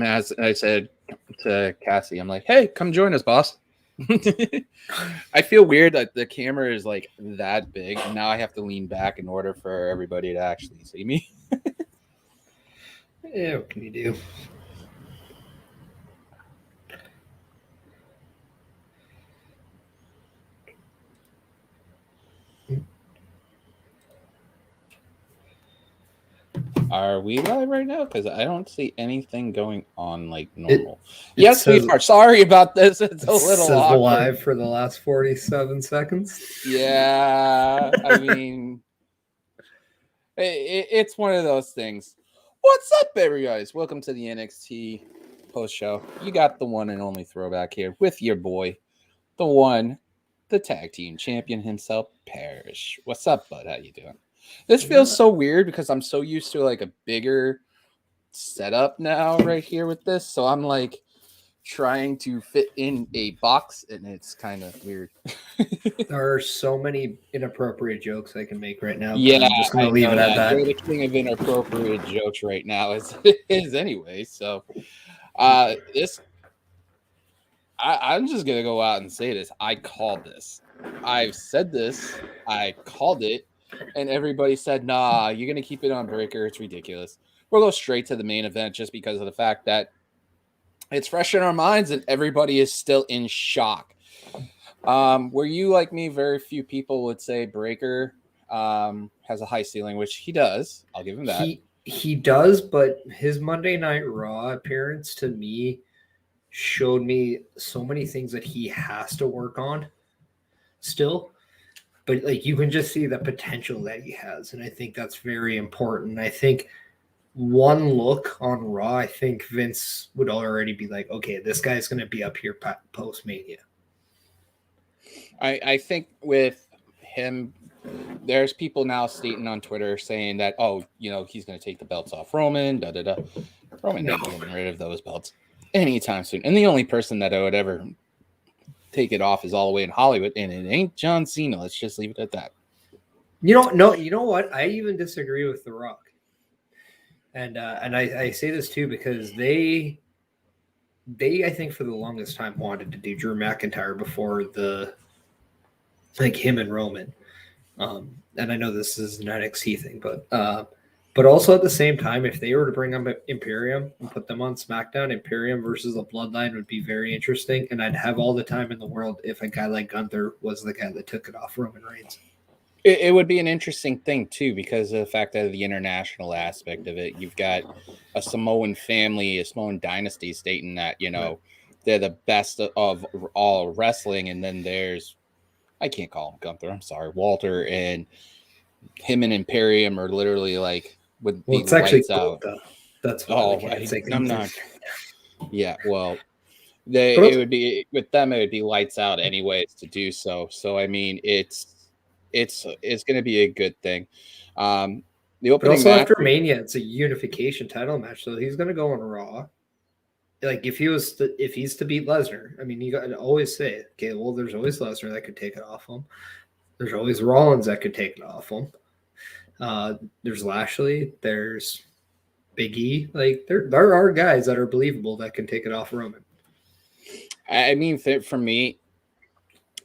As I said to Cassie, I'm like, hey, come join us, boss. I feel weird that the camera is like that big. And now I have to lean back in order for everybody to actually see me. Yeah, what can you do? Are we live right now? Because I don't see anything going on like normal. Yes, we are. Sorry about this. It's a little awkward. Live for the last 47 seconds. Yeah, I mean, it's one of those things. What's up, everybody? Guys? Welcome to the NXT post show. You got the one and only Throwback here with your boy, the one, the tag team champion himself, Parrish. What's up, bud? How you doing? This feels so weird because I'm so used to like a bigger setup now right here with this. So I'm like trying to fit in a box and it's kind of weird. There are so many inappropriate jokes I can make right now. Yeah, I'm just going to leave it at that. You're the king of inappropriate jokes right now as is anyway. So this I'm just going to go out and say this. I called this. I've said this. I called it. And everybody said, nah, you're going to keep it on Breaker. It's ridiculous. We'll go straight to the main event just because of the fact that it's fresh in our minds and everybody is still in shock. Were you like me? Very few people would say Breaker has a high ceiling, which he does. I'll give him that. He does, but his Monday Night Raw appearance to me showed me so many things that he has to work on still. But like you can just see the potential that he has, and I think that's very important. I think one look on Raw, I think Vince would already be like, okay, this guy's going to be up here post-Mania. I think with him, there's people now stating on Twitter saying that, oh, you know, he's going to take the belts off Roman, da-da-da. Roman ain't getting rid of those belts anytime soon. And the only person that I would ever take it off is all the way in Hollywood, and it ain't John Cena. Let's just leave it at that. You know what? I even disagree with The Rock. And I say this too because they I think for the longest time wanted to do Drew McIntyre before him and Roman. And I know this is an NXT thing, but also at the same time, if they were to bring up Imperium and put them on SmackDown, Imperium versus the Bloodline would be very interesting. And I'd have all the time in the world if a guy like Gunther was the guy that took it off Roman Reigns. It would be an interesting thing, too, because of the fact that the international aspect of it. You've got a Samoan family, a Samoan dynasty stating that, you know, they're the best of all wrestling. And then there's, I can't call him Gunther, I'm sorry, Walter, and him and Imperium are literally like, would be lights out. That's I'm not. Yeah, well, it would be with them. It would be lights out anyways to do so. So I mean, it's going to be a good thing. The opening but also match, after Mania, it's a unification title match, so he's going to go on Raw. Like if he's to beat Lesnar, I mean, you got to always say, okay, well, there's always Lesnar that could take it off him. There's always Rollins that could take it off him. There's Lashley, there's Big E. Like there are guys that are believable that can take it off Roman. I mean, for me,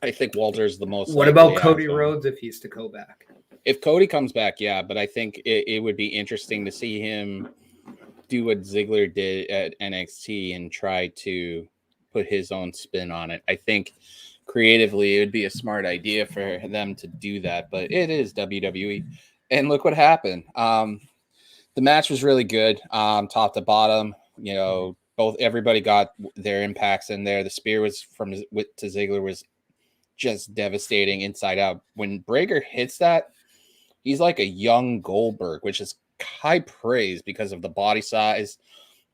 I think Walter's the most. What about Cody Rhodes if he's to go back? If Cody comes back, yeah, but I think it would be interesting to see him do what Ziggler did at NXT and try to put his own spin on it. I think creatively it would be a smart idea for them to do that, but it is WWE. And look what happened. The match was really good, top to bottom. You know, everybody got their impacts in there. The spear was to Ziggler was just devastating inside out. When Breaker hits that, he's like a young Goldberg, which is high praise because of the body size,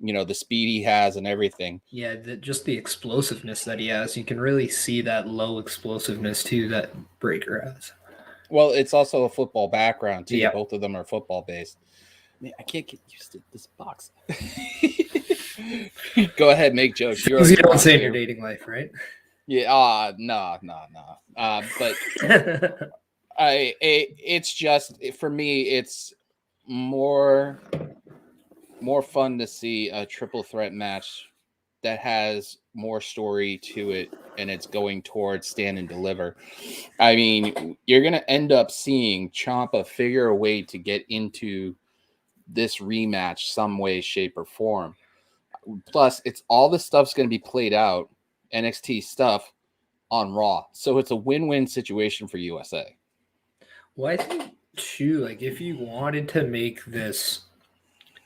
you know, the speed he has and everything. Yeah, just the explosiveness that he has. You can really see that low explosiveness too that Breaker has. Well, it's also a football background too. Yep. Both of them are football based. I can't get used to this box. Go ahead, make jokes. You don't say in your dating life, right? Yeah. No. But it's just for me. It's more more fun to see a triple threat match that has more story to it and it's going towards stand and deliver. I mean, you're going to end up seeing Ciampa figure a way to get into this rematch some way, shape, or form. Plus, it's all the stuff's going to be played out, NXT stuff, on Raw. So it's a win-win situation for USA. Well, I think too, like if you wanted to make this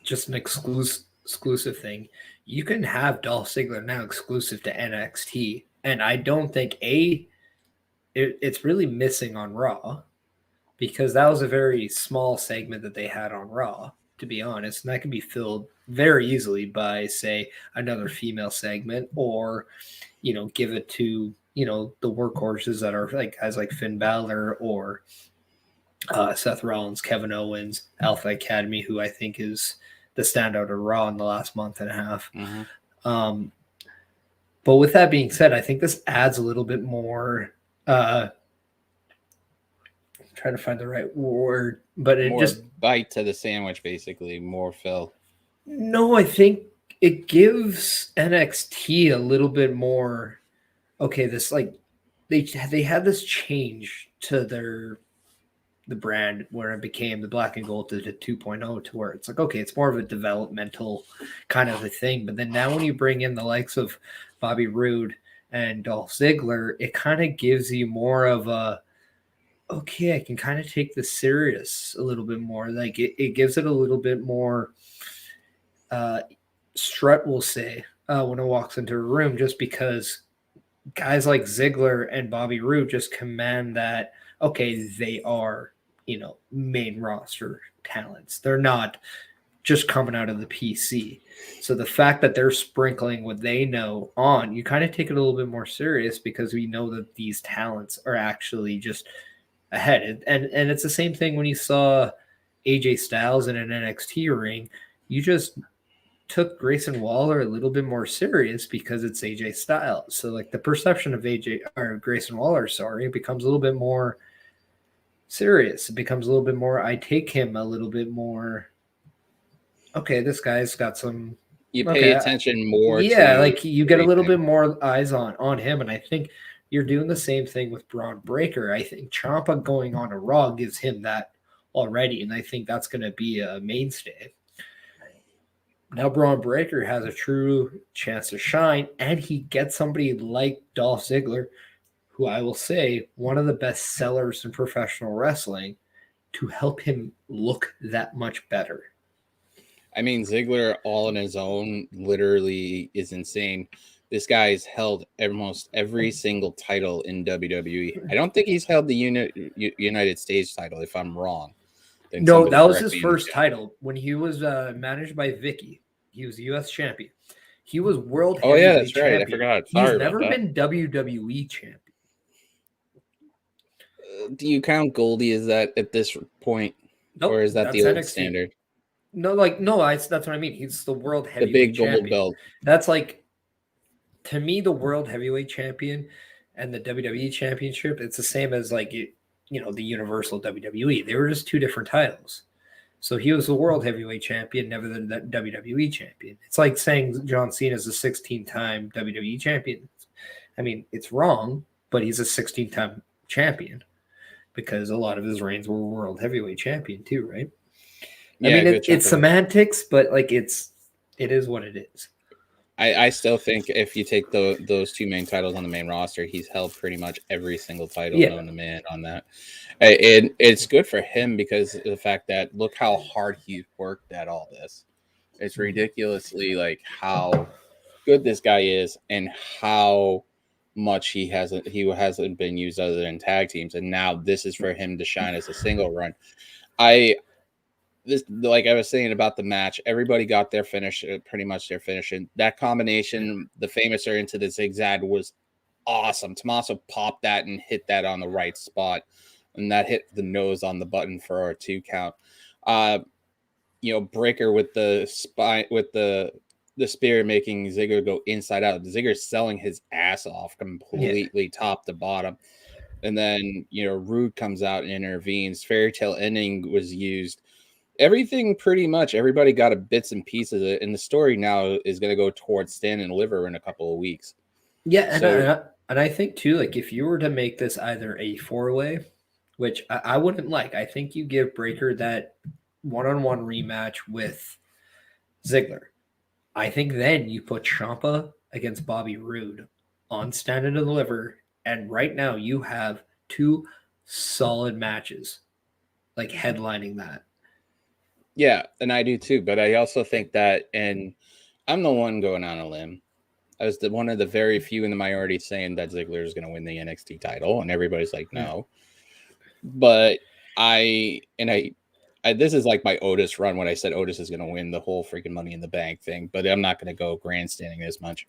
just an exclusive thing, you can have Dolph Ziggler now exclusive to NXT, and I don't think it's really missing on Raw because that was a very small segment that they had on Raw, to be honest, and that can be filled very easily by, say, another female segment, or give it to the workhorses that are like guys like Finn Balor or Seth Rollins, Kevin Owens, Alpha Academy, who I think is the standout of Raw in the last month and a half. Mm-hmm. But with that being said, I think this adds a little bit more. I'm trying to find the right word, but it more just bite to the sandwich, basically. More fill. No, I think it gives NXT a little bit more. Okay, this like they had this change to the brand where it became the black and gold to the 2.0, to where it's like, okay, it's more of a developmental kind of a thing. But then now when you bring in the likes of Bobby Roode and Dolph Ziggler, it kind of gives you more of a, okay, I can kind of take this serious a little bit more. Like it gives it a little bit more strut, we'll say, when it walks into a room, just because guys like Ziggler and Bobby Roode just command that, okay, they are, main roster talents. They're not just coming out of the PC. So the fact that they're sprinkling what they know on, you kind of take it a little bit more serious because we know that these talents are actually just ahead. And it's the same thing when you saw AJ Styles in an NXT ring. You just took Grayson Waller a little bit more serious because it's AJ Styles. So like the perception of AJ or Grayson Waller, becomes a little bit more serious. It becomes a little bit more, I take him a little bit more, okay, this guy's got some, You pay okay, attention more yeah, to like you get a little everything. bit more eyes on him. And I think you're doing the same thing with Braun Breaker. I think Ciampa going on a Raw gives him that already. And I think that's going to be a mainstay. Now Braun Breaker has a true chance to shine, and he gets somebody like Dolph Ziggler, who I will say one of the best sellers in professional wrestling, to help him look that much better. I mean, Ziggler all on his own literally is insane. This guy has held almost every single title in WWE. I don't think he's held the United States title, if I'm wrong. Then No, somebody that was correct his me in the first chat. title when he was managed by Vicky. He was U.S. champion. He was world Oh yeah, heavyweight that's right. I champion. forgot. He's Sorry about never that. been WWE champion. Do you count Goldie as that at this point, or Nope, is that the that's old NXT. standard? No, that's what I mean. He's the world The heavyweight big gold champion. belt. That's like, to me, the world heavyweight champion and the WWE championship. It's the same as like the Universal WWE. They were just two different titles. So he was the world heavyweight champion, never the WWE champion. It's like saying John Cena is a 16-time WWE champion. I mean, it's wrong, but he's a 16-time champion because a lot of his reigns were world heavyweight champion too, right? I Yeah, a mean, good chunk it's of it. semantics, but like it is what it is. I still think if you take those two main titles on the main roster, he's held pretty much every single title Yeah. known to man on that. And it's good for him because of the fact that look how hard he's worked at all this. It's ridiculously like how good this guy is and how much he hasn't been used other than tag teams, and now this is for him to shine as a single run. This, like I was saying about the match, everybody got their finish, pretty much their finish. And that combination, the famouser into the zigzag, was awesome. Tommaso popped that and hit that on the right spot, and that hit the nose on the button for our 2 count. Breaker with the spine with the spear making Ziggler go inside out. Ziggler's selling his ass off completely top to bottom. And then, Rude comes out and intervenes. Fairy Tale Ending was used. everything pretty much everybody got a bits and pieces of it, and the story now is going to go towards Stand and Deliver in a couple of weeks. Yeah, and I think too, like if you were to make this either a 4-way, which I wouldn't like, I think you give Breaker that one-on-one rematch with Ziggler. I think then you put Ciampa against Bobby Roode on Stand and Deliver, and right now you have 2 solid matches, like headlining that. Yeah, and I do too, but I also think that, and I'm the one going on a limb. I was one of the very few in the minority saying that Ziggler is going to win the NXT title, and everybody's like, no. But this is like my Otis run when I said Otis is going to win the whole freaking Money in the Bank thing, but I'm not going to go grandstanding as much.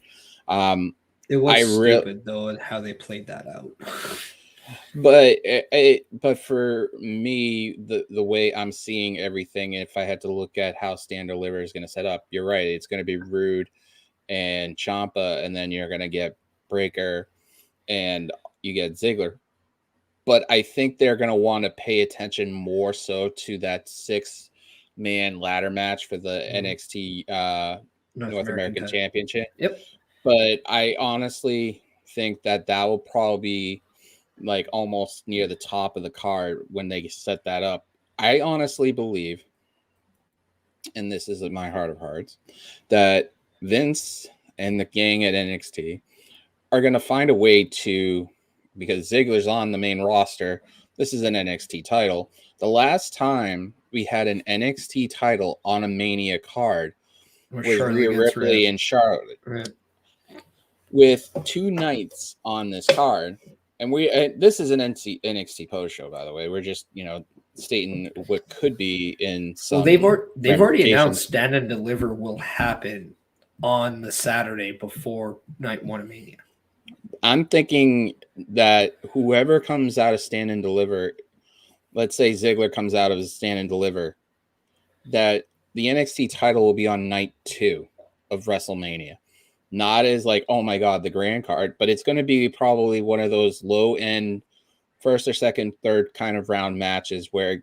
It was stupid though how they played that out. But for me, the way I'm seeing everything, if I had to look at how Stand Deliver is going to set up, you're right. It's going to be Rude and Ciampa, and then you're going to get Breaker, and you get Ziggler. But I think they're going to want to pay attention more so to that 6-man ladder match for the NXT North American Championship. Yep. But I honestly think that will probably be like almost near the top of the card when they set that up. I honestly believe, and this is my heart of hearts, that Vince and the gang at NXT are going to find a way to, because Ziggler's on the main roster, this is an NXT title. The last time we had an NXT title on a Mania card was Rhea Ripley and Charlotte. Right. With 2 nights on this card, and this is an NXT post show, by the way. We're just stating what could be in some. Well, they've already announced Stand and Deliver will happen on the Saturday before night 1 of Mania. I'm thinking that whoever comes out of Stand and Deliver, let's say Ziggler comes out of Stand and Deliver, that the NXT title will be on night 2 of WrestleMania. Not as like, oh my God, the grand card, but it's going to be probably one of those low end first or second, third kind of round matches where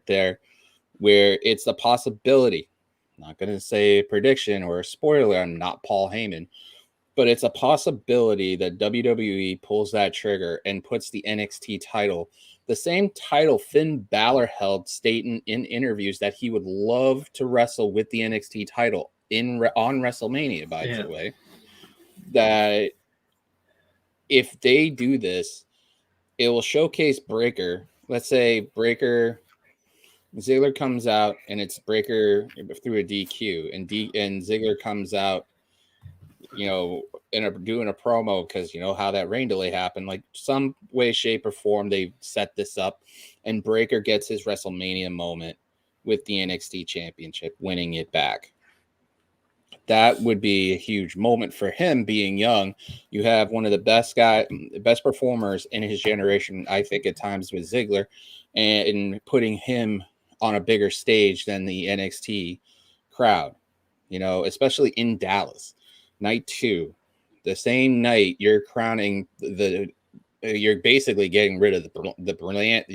it's a possibility. I'm not going to say a prediction or a spoiler. I'm not Paul Heyman, but it's a possibility that WWE pulls that trigger and puts the NXT title, the same title Finn Balor held, stating in interviews that he would love to wrestle with the NXT title on WrestleMania, by the way. That if they do this, it will showcase Breaker. Let's say Ziggler comes out and it's Breaker through a DQ, and Ziggler comes out, doing a promo because how that rain delay happened. Like some way, shape, or form, they set this up, and Breaker gets his WrestleMania moment with the NXT Championship, winning it back. That would be a huge moment for him being young. You have one of the best performers in his generation, I think, at times with Ziggler, and putting him on a bigger stage than the NXT crowd, especially in Dallas. Night 2, the same night you're crowning you're basically getting rid of the brand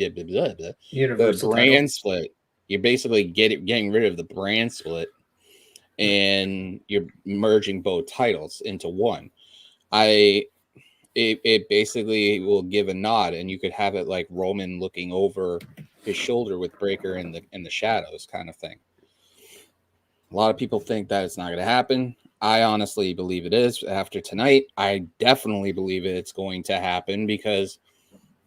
split. You're basically getting rid of the brand split. And you're merging both titles into one. It basically will give a nod, and you could have it like Roman looking over his shoulder with Breaker in the shadows kind of thing. A lot of people think that it's not going to happen. I honestly believe it is. After tonight, I definitely believe it's going to happen, because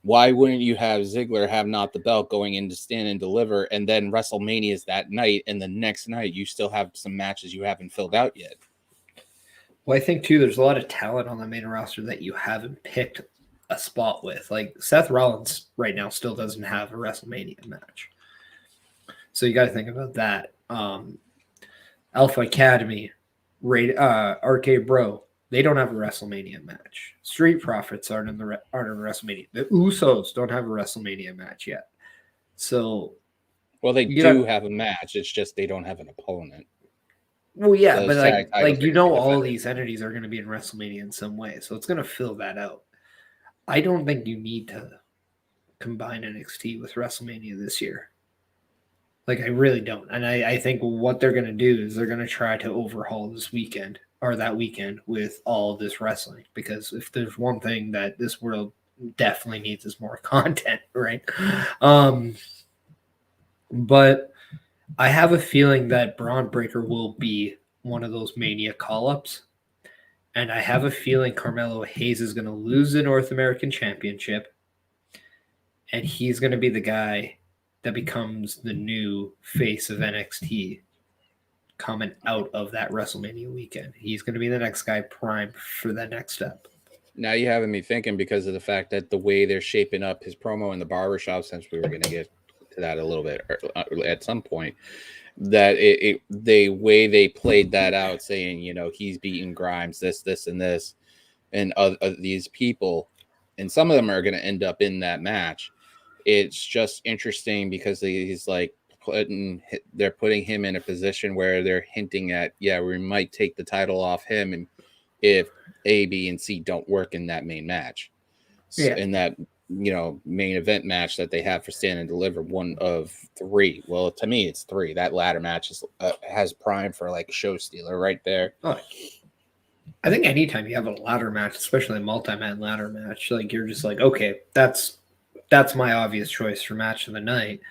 why wouldn't you have Ziggler have not the belt going into Stand and Deliver, and then WrestleMania is that night, and the next night you still have some matches you haven't filled out yet? Well, I think too, there's a lot of talent on the main roster that you haven't picked a spot with. Like Seth Rollins right now still doesn't have a WrestleMania match, so you got to think about that. Alpha Academy, RK Bro, they don't have a WrestleMania match. Street Profits aren't in WrestleMania. The Usos don't have a WrestleMania match yet. So, well, they do have a match. It's just they don't have an opponent. Well, yeah, but like all these entities are going to be in WrestleMania in some way, so it's going to fill that out. I don't think you need to combine NXT with WrestleMania this year. Like, I really don't. And I think what they're going to do is they're going to try to overhaul this weekend or that weekend with all of this wrestling. Because if there's one thing that this world definitely needs is more content, right? But I have a feeling that Braun Breaker will be one of those Mania call-ups. And I have a feeling Carmelo Hayes is going to lose the North American Championship. And he's going to be the guy that becomes the new face of NXT coming out of that WrestleMania weekend. He's going to be the next guy primed for that next step. Now you having me thinking because of the fact that the way they're shaping up his promo in the barbershop, since we were going to get to that a little bit at some point, that the way they played that out, saying, you know, he's beating Grimes, this, and this, and these people, and some of them are going to end up in that match. It's just interesting because he's like they're putting him in a position where they're hinting at, yeah, we might take the title off him, and if A, B, and C don't work in that main match, in that, you know, main event match that they have for Stand and Deliver, one of three. Well, to me, it's three. That ladder match has prime for like a show stealer right there. Oh, I think anytime you have a ladder match, especially a multi-man ladder match, like you're just like, okay, that's my obvious choice for match of the night.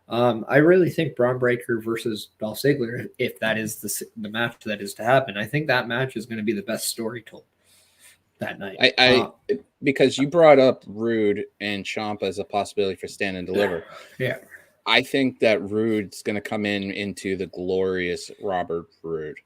I really think Braun Breaker versus Dolph Ziggler, if that is the match that is to happen, I think that match is going to be the best story told that night. Because you brought up Rude and Ciampa as a possibility for Stand and Deliver. Yeah. I think that Rude's going to come into the glorious Robert Roode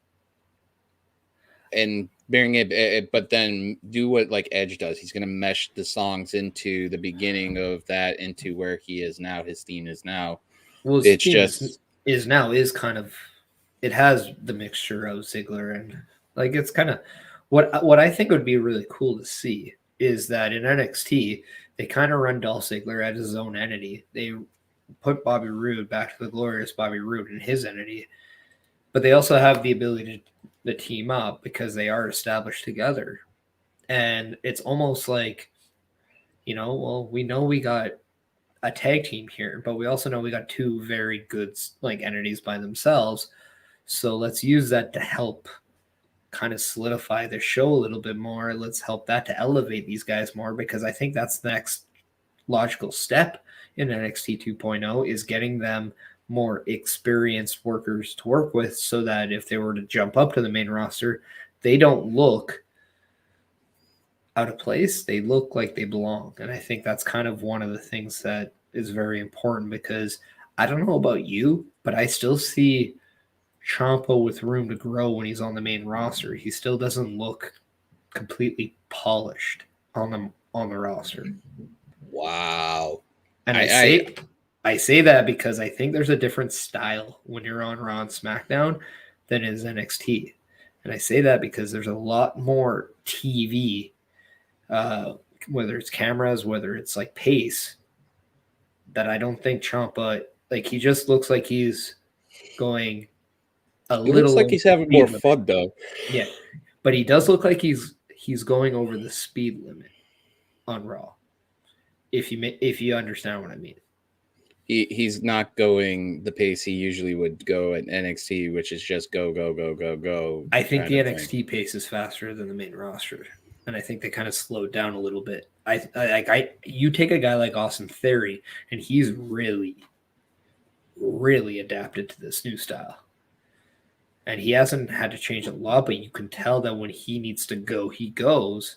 and bring it, but then do what like Edge does. He's going to mesh the songs into the beginning of that, into where he is now. His theme is now. Well, it's just is kind of, it has the mixture of Ziggler and like, it's kind of what I think would be really cool to see is that in NXT they kind of run Dolph Ziggler as his own entity. They put Bobby Roode back to the glorious Bobby Roode in his entity, but they also have the ability to team up because they are established together. And it's almost like, you know, well, we know we got a tag team here, but we also know we got two very good like entities by themselves. So let's use that to help kind of solidify the show a little bit more. Let's help that to elevate these guys more, because I think that's the next logical step in NXT 2.0 is getting them more experienced workers to work with, so that if they were to jump up to the main roster, they don't look out of place. They look like they belong. And I think that's kind of one of the things that is very important, because I don't know about you, but I still see Ciampa with room to grow when he's on the main roster. He still doesn't look completely polished on the roster. Wow. And I say that because I think there's a different style when you're on Raw and SmackDown than is NXT. And I say that because there's a lot more TV, whether it's cameras, whether it's like pace, that I don't think Ciampa, like, he just looks like he's going looks like he's having more fun though. Yeah, but he does look like he's going over the speed limit on Raw. If you understand what I mean. He's not going the pace he usually would go at NXT, which is just go, go, go, go, go. I think the NXT pace is faster than the main roster, and I think they kind of slowed down a little bit. You take a guy like Austin Theory, and he's really, really adapted to this new style. And he hasn't had to change a lot, but you can tell that when he needs to go, he goes,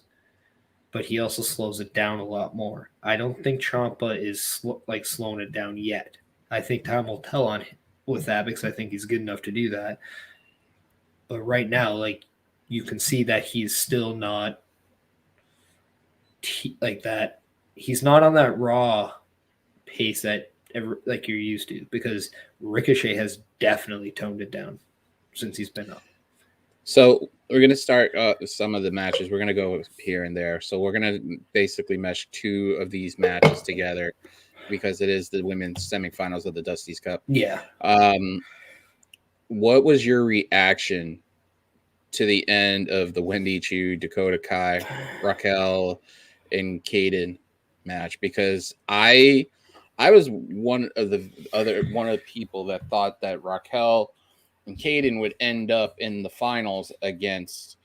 but he also slows it down a lot more. I don't think Ciampa is slowing it down yet. I think time will tell on with that, because I think he's good enough to do that. But right now, like, you can see that he's still not like that. He's not on that Raw pace that like you're used to, because Ricochet has definitely toned it down since he's been up. So we're going to start some of the matches. We're going to go here and there. So we're going to basically mesh two of these matches together, because it is the women's semifinals of the Dusty's Cup. Yeah. What was your reaction to the end of the Wendy Chu, Dakota Kai, Raquel, and Kaden match? Because I I was one of the people that thought that Raquel and Kaden would end up in the finals against,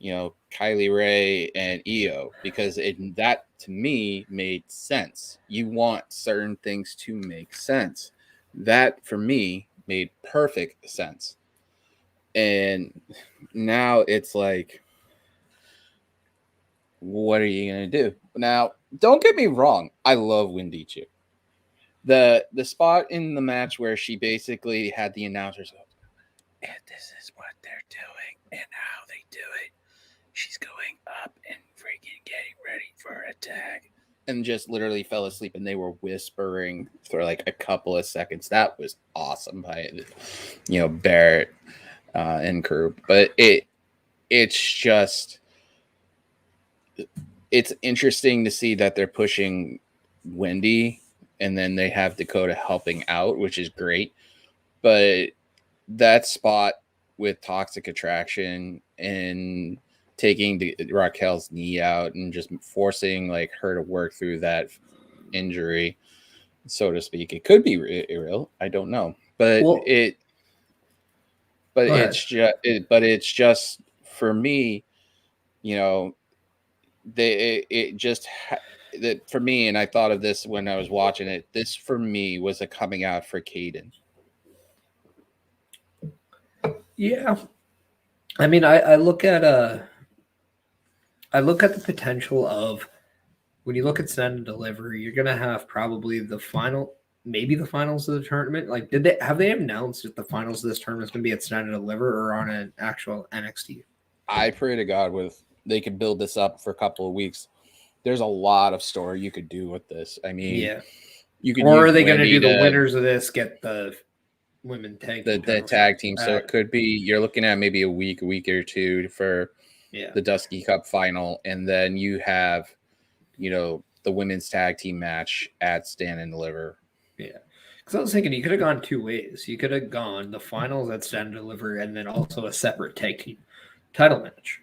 Kylie Ray and Io, because that to me made sense. You want certain things to make sense. That for me made perfect sense. And now it's like, what are you gonna do? Now, don't get me wrong, I love Wendy Chu. The spot in the match where she basically had the announcers, and this is what they're doing and how they do it. She's going up and freaking getting ready for a tag, and just literally fell asleep, and they were whispering for like a couple of seconds. That was awesome by Barrett and crew. But it's interesting to see that they're pushing Wendy, and then they have Dakota helping out, which is great. But that spot with Toxic Attraction and taking Raquel's knee out and just forcing like her to work through that injury, so to speak, it could be real. I don't know, but it's just for me, that for me, and I thought of this when I was watching it. This for me was a coming out for Kaden. Yeah, I mean, I look at the potential of, when you look at Stand and Deliver, you're gonna have probably maybe the finals of the tournament. Like, have they announced that the finals of this tournament is gonna be at Stand and Deliver or on an actual NXT? I pray to God they could build this up for a couple of weeks. There's a lot of story you could do with this. I mean, yeah, you could. Or are they going to do the winners of this get the women tag team the tag team? So it could be you're looking at maybe a week or two for the Dusty Cup final, and then you have, the women's tag team match at Stand and Deliver. Yeah, because I was thinking you could have gone two ways. You could have gone the finals at Stand and Deliver, and then also a separate tag team title match.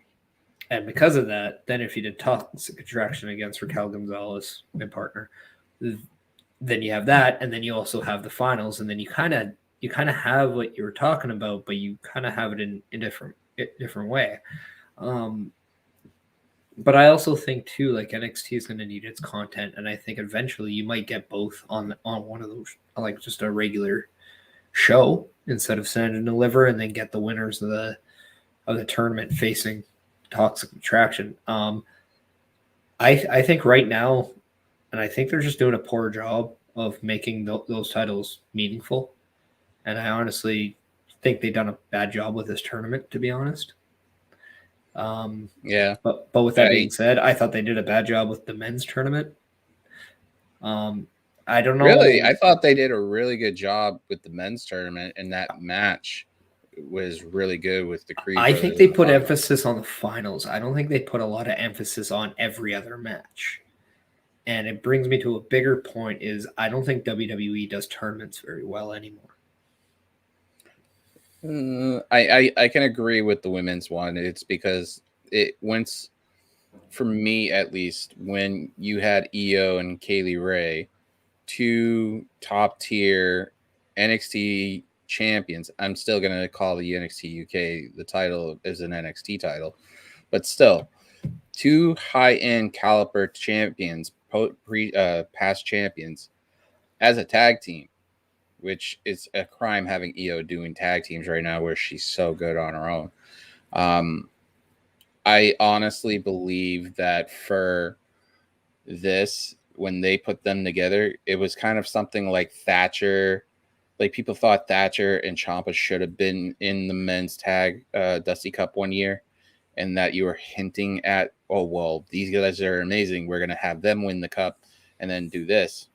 And because of that, then if you did Toxic Attraction against Raquel Gonzalez and partner, then you have that, and then you also have the finals, and then you kind of have what you were talking about, but you kind of have it in a different way. But I also think too, like, NXT is going to need its content, and I think eventually you might get both on one of those, like just a regular show instead of Stand and Deliver, and then get the winners of the tournament facing Toxic Attraction. I think right now, and I think they're just doing a poor job of making those titles meaningful. And I honestly think they've done a bad job with this tournament, to be honest. Yeah. But with that being said, I thought they did a bad job with the men's tournament. I don't know. Really, I thought they did a really good job with the men's tournament, and that match was really good with the Creed. I think they put emphasis on the finals. I don't think they put a lot of emphasis on every other match. And it brings me to a bigger point is I don't think WWE does tournaments very well anymore. I can agree with the women's one. It's because for me at least, when you had Io and Kaylee Ray, two top tier NXT champions. I'm still going to call the NXT UK, the title is an NXT title, but still two high-end caliber champions, past champions as a tag team, which is a crime having Io doing tag teams right now where she's so good on her own. I honestly believe that for this, when they put them together, it was kind of something like Thatcher. Like, people thought Thatcher and Ciampa should have been in the men's tag Dusty Cup one year, and that you were hinting at, oh, well, these guys are amazing, we're going to have them win the cup and then do this.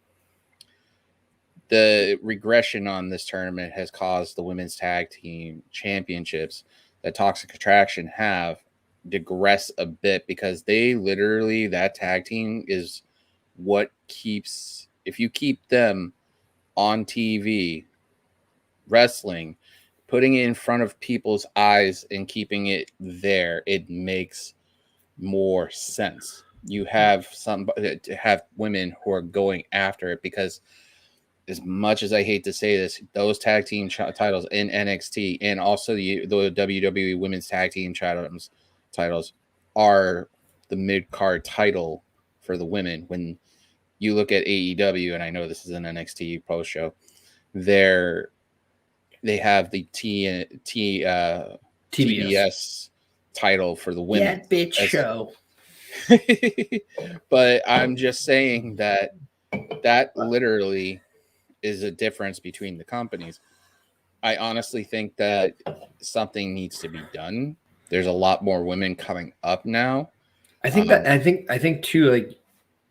The regression on this tournament has caused the women's tag team championships that Toxic Attraction have digress a bit, because that tag team is what keeps, if you keep them on TV wrestling, putting it in front of people's eyes and keeping it there, it makes more sense. You have women who are going after it, because as much as I hate to say this, those tag team titles in NXT and also the WWE Women's Tag Team titles are the mid card title for the women. When you look at AEW, and I know this is an NXT post show, they have the TBS title for the women. Yeah, bitch show. But I'm just saying that literally is a difference between the companies. I honestly think that something needs to be done. There's a lot more women coming up now. I think too, like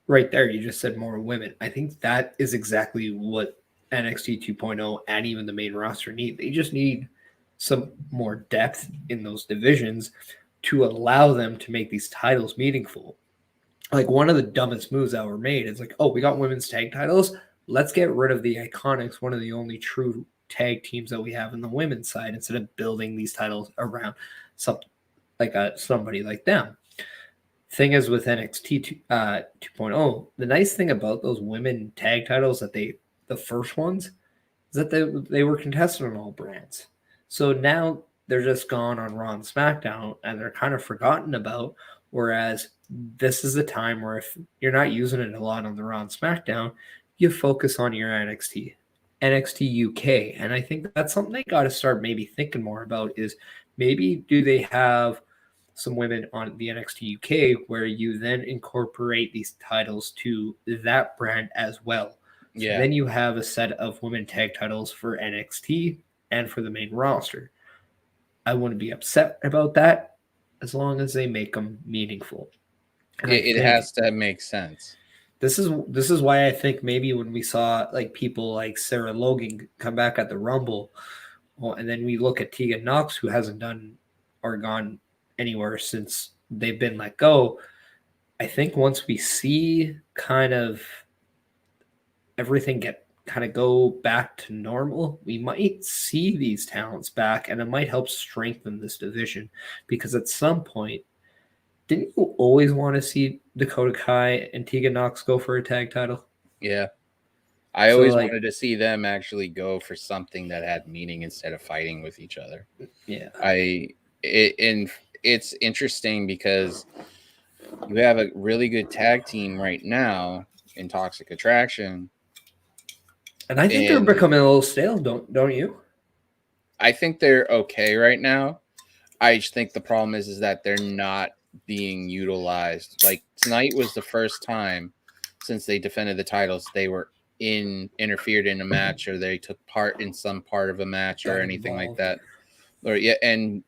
right there, you just said more women. I think that is exactly what NXT 2.0 and even the main roster need. They just need some more depth in those divisions to allow them to make these titles meaningful. Like one of the dumbest moves that were made is like, oh, we got women's tag titles. Let's get rid of the Iconics, one of the only true tag teams that we have in the women's side, instead of building these titles around something like somebody like them. Thing is with NXT 2.0, the nice thing about those women tag titles that the first ones is that they were contested on all brands. So now they're just gone on Raw and SmackDown and they're kind of forgotten about. Whereas this is a time where if you're not using it a lot on the Raw and SmackDown, you focus on your NXT UK. And I think that's something they got to start maybe thinking more about is maybe do they have some women on the NXT UK where you then incorporate these titles to that brand as well. So then you have a set of women tag titles for NXT and for the main roster. I wouldn't be upset about that as long as they make them meaningful. And it has to make sense. This is why I think maybe when we saw like people like Sarah Logan come back at the Rumble, well, and then we look at Tegan Knox, who hasn't done or gone anywhere since they've been let go. I think once we see kind of everything go back to normal, we might see these talents back, and it might help strengthen this division. Because at some point, didn't you always want to see Dakota Kai and Tegan Knox go for a tag title? Yeah. I always wanted to see them actually go for something that had meaning instead of fighting with each other. Yeah. And it's interesting because you have a really good tag team right now in Toxic Attraction. And I think they're becoming a little stale, don't you? I think they're okay right now. I just think the problem is that they're not being utilized. Like tonight was the first time since they defended the titles they were interfered in a match, or they took part in some part of a match or anything like that. Or and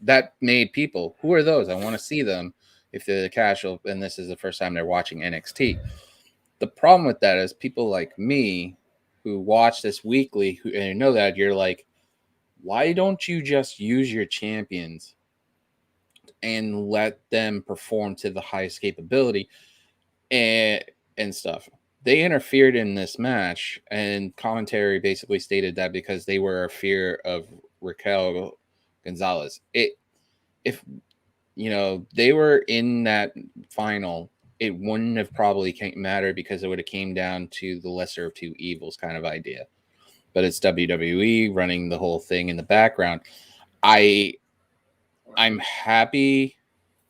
that made people, who are those? I want to see them if they're the casual and this is the first time they're watching NXT. The problem with that is people like me who watch this weekly and know that, you're like, why don't you just use your champions and let them perform to the highest capability and stuff? They interfered in this match, and commentary basically stated that because they were a fear of Raquel Gonzalez. If they were in that final, it wouldn't have probably mattered because it would have came down to the lesser of two evils kind of idea. But it's WWE running the whole thing in the background. I'm happy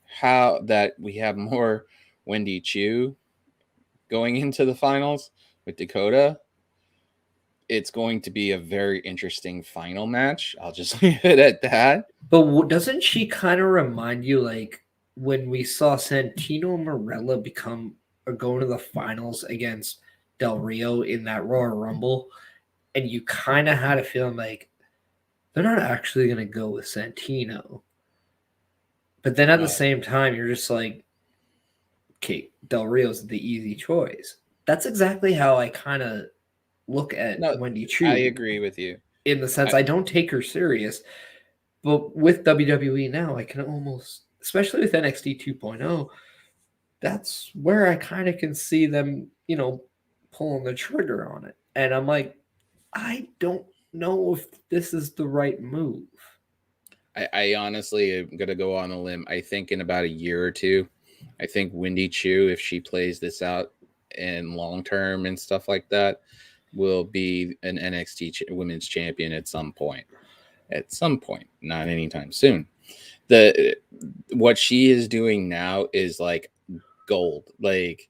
how that we have more Wendy Chu going into the finals with Dakota. It's going to be a very interesting final match. I'll just leave it at that. But doesn't she kind of remind you like when we saw Santino Marella go to the finals against Del Rio in that Royal Rumble, and you kind of had a feeling like they're not actually going to go with Santino. But then at the same time, you're just like, okay, Del Rio's the easy choice. That's exactly how I kind of look at Wendy Chu. I agree with you. In the sense I don't take her serious. But with WWE now, I can almost, especially with NXT 2.0, that's where I kind of can see them, pulling the trigger on it. And I'm like, I don't know if this is the right move. I honestly am going to go on a limb. I think in about a year or two, I think Wendy Chu, if she plays this out and long term and stuff like that will be an NXT women's champion at some point. At some point, not anytime soon. What she is doing now is like gold. Like,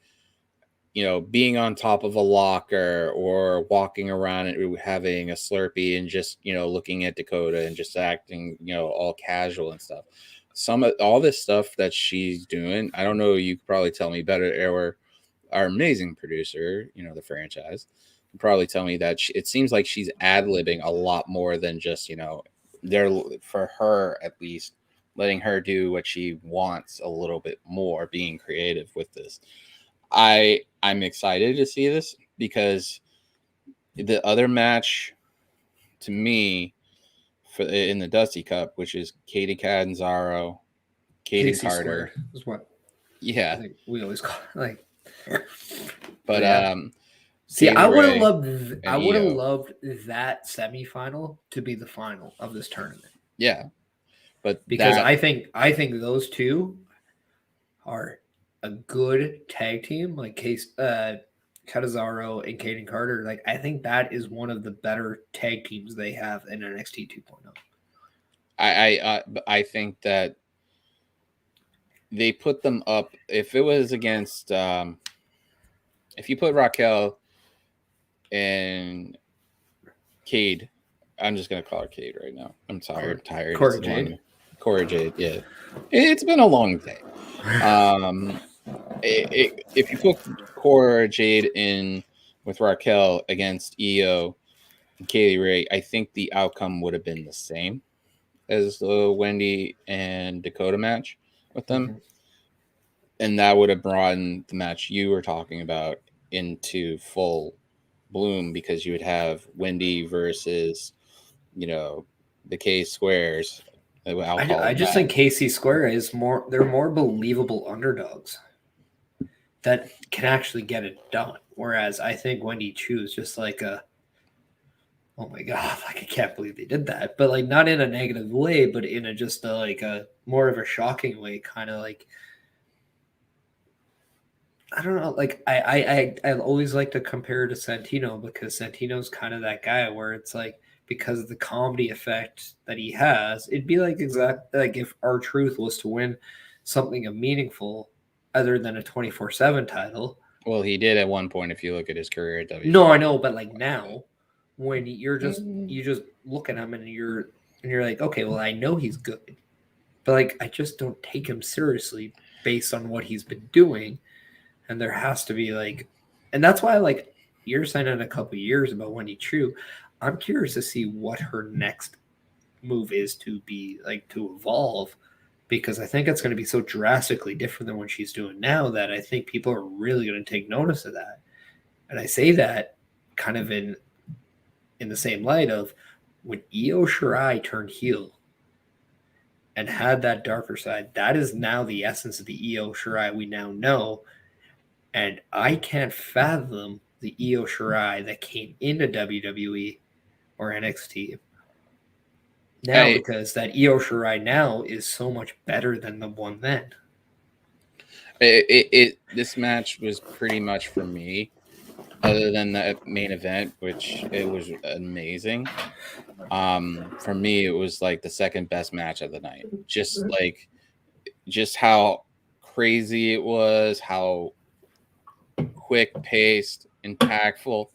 being on top of a locker or walking around and having a Slurpee and just, looking at Dakota and just acting, all casual and stuff. Some of all this stuff that she's doing, I don't know, you could probably tell me better, or our amazing producer, the franchise, could probably tell me that it seems like she's ad-libbing a lot more than just, they're, for her at least, letting her do what she wants a little bit more, being creative with this. I'm excited to see this because the other match to me in the Dusty Cup, which is Katie Catanzaro, Kaden Carter, is what yeah, I think we always call it, like. But yeah. See, Kaylee I would have Ray loved. I would have Io. loved that semifinal to be the final of this tournament. Yeah, but because I think those two are a good tag team, like Catanzaro and Kaden Carter. Like, I think that is one of the better tag teams they have in NXT 2.0. I think that they put them up. If it was against, if you put Raquel and Cade, I'm just gonna call her Cade right now. I'm tired. Cora Jade. Cora Jade. Yeah, it's been a long day. If you put Cora Jade in with Raquel against Io and Kaylee Ray, I think the outcome would have been the same as the Wendy and Dakota match with them. Mm-hmm. And that would have broadened the match you were talking about into full bloom, because you would have Wendy versus, the K Squares. I just think KC Square is they're more believable underdogs that can actually get it done. Whereas I think Wendy Chu is just like oh my God, like, I can't believe they did that. But, like, not in a negative way, but in a more of a shocking way, kind of like, I don't know. Like, I always like to compare to Santino, because Santino's kind of that guy where it's like, because of the comedy effect that he has, it'd be like exactly like if R-Truth was to win something of meaningful other than a 24/7 title. Well, he did at one point if you look at his career at WWE. No, I know, but like now, when you just look at him and you're like, okay, well, I know he's good, but like, I just don't take him seriously based on what he's been doing. And there has to be like, and that's why, like, you're saying in a couple of years about Wendy Chu, I'm curious to see what her next move is to be like, to evolve, because I think it's going to be so drastically different than what she's doing now that I think people are really going to take notice of that. And I say that kind of in the same light of when Io Shirai turned heel and had that darker side. That is now the essence of the Io Shirai we now know. And I can't fathom the Io Shirai that came into WWE or NXT now, because that Io Shirai now is so much better than the one then. This match was pretty much for me, other than the main event, which it was amazing. For me, it was like the second best match of the night. Just how crazy it was, how quick paced, impactful.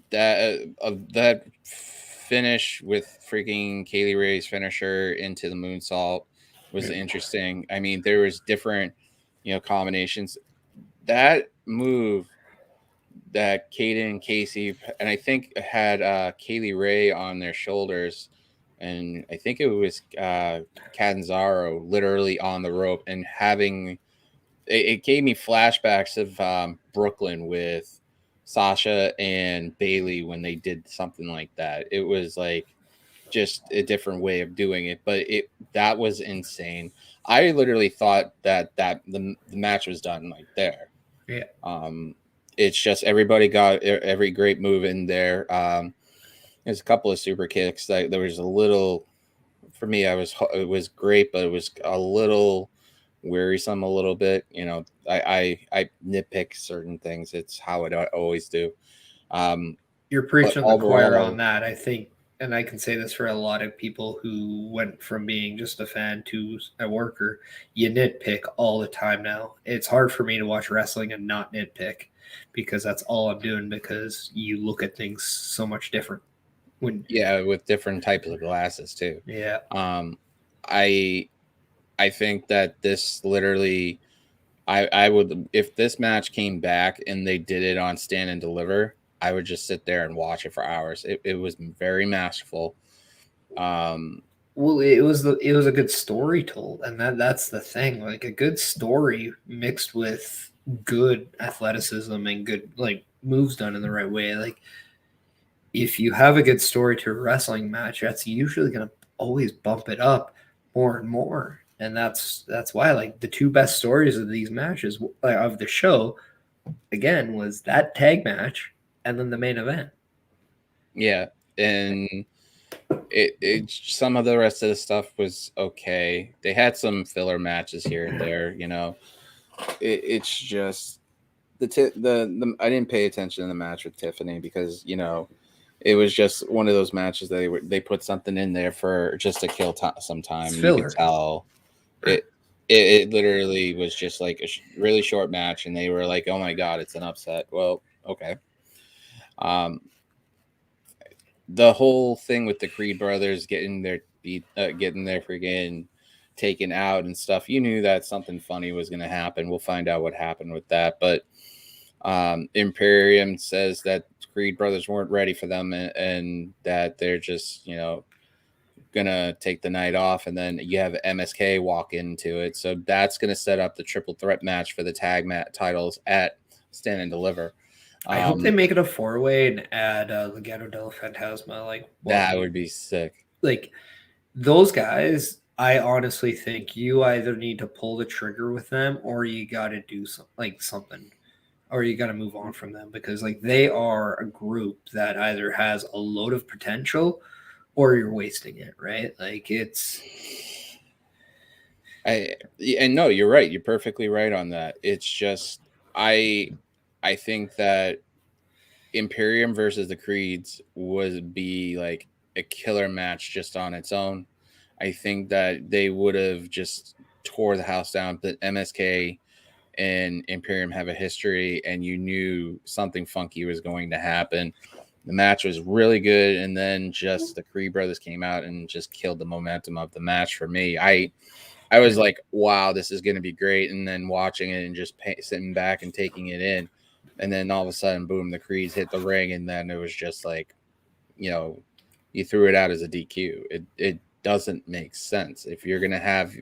That finish with freaking Kaylee Ray's finisher into the moonsault was interesting. I mean, there was different, combinations. That move that Kaden and Casey, and I think had Kaylee Ray on their shoulders, and I think it was Catanzaro literally on the rope, and having it gave me flashbacks of Brooklyn with Sasha and Bailey when they did something like that. It was like just a different way of doing it, but that was insane. I literally thought that the match was done like there. Yeah. It's just everybody got every great move in there. There's a couple of super kicks that there was a little, for me, it was great, but it was a little wearisome a little bit. You know, I nitpick certain things. It's how I always do. You're But preaching the choir on overall, that, I think, and I can say this for a lot of people who went from being just a fan to a worker. You nitpick all the time now. It's hard for me to watch wrestling and not nitpick because that's all I'm doing because you look at things so much different. When yeah, with different types of glasses too. yeah, Um, I I think that this literally, I would, if this match came back and they did it on Stand and Deliver, I would just sit there and watch it for hours. It was very masterful. Um, well, it was a good story told, and that's the thing. Like a good story mixed with good athleticism and good like moves done in the right way. Like if you have a good story to a wrestling match, that's usually going to always bump it up more and more. And that's why like the two best stories of these matches of the show again was that tag match and then the main event. yeah, and it some of the rest of the stuff was okay. They had some filler matches here and there, you know. It's just the I didn't pay attention to the match with Tiffany because, you know, it was just one of those matches that they put something in there for just to kill some time. It's You could filler. tell it it literally was just like a really short match, and they were like, "Oh my god, it's an upset." Well, okay. Um, the whole thing with the Creed brothers getting getting their freaking taken out and stuff, you knew that something funny was going to happen. We'll find out what happened with that, but Imperium says that Creed brothers weren't ready for them, and that they're just, you know, gonna take the night off, and then you have MSK walk into it, so that's gonna set up the triple threat match for the tag titles at Stand and Deliver. I hope they make it a 4-way and add Legado del Fantasma. That would be sick. Like those guys, I honestly think you either need to pull the trigger with them or you got to do something, or you got to move on from them because like they are a group that either has a load of potential or you're wasting it, right? Like it's. And no, you're right. You're perfectly right on that. It's just I think that Imperium versus the Creeds would be like a killer match just on its own. I think that they would have just tore the house down, but MSK and Imperium have a history, and you knew something funky was going to happen. The match was really good, and then just the Creed brothers came out and just killed the momentum of the match for me. I was like, wow, this is going to be great. And then watching it and just sitting back and taking it in. And then all of a sudden, boom, the Creeds hit the ring. And then it was just like, you know, you threw it out as a DQ. It doesn't make sense. If you're going to have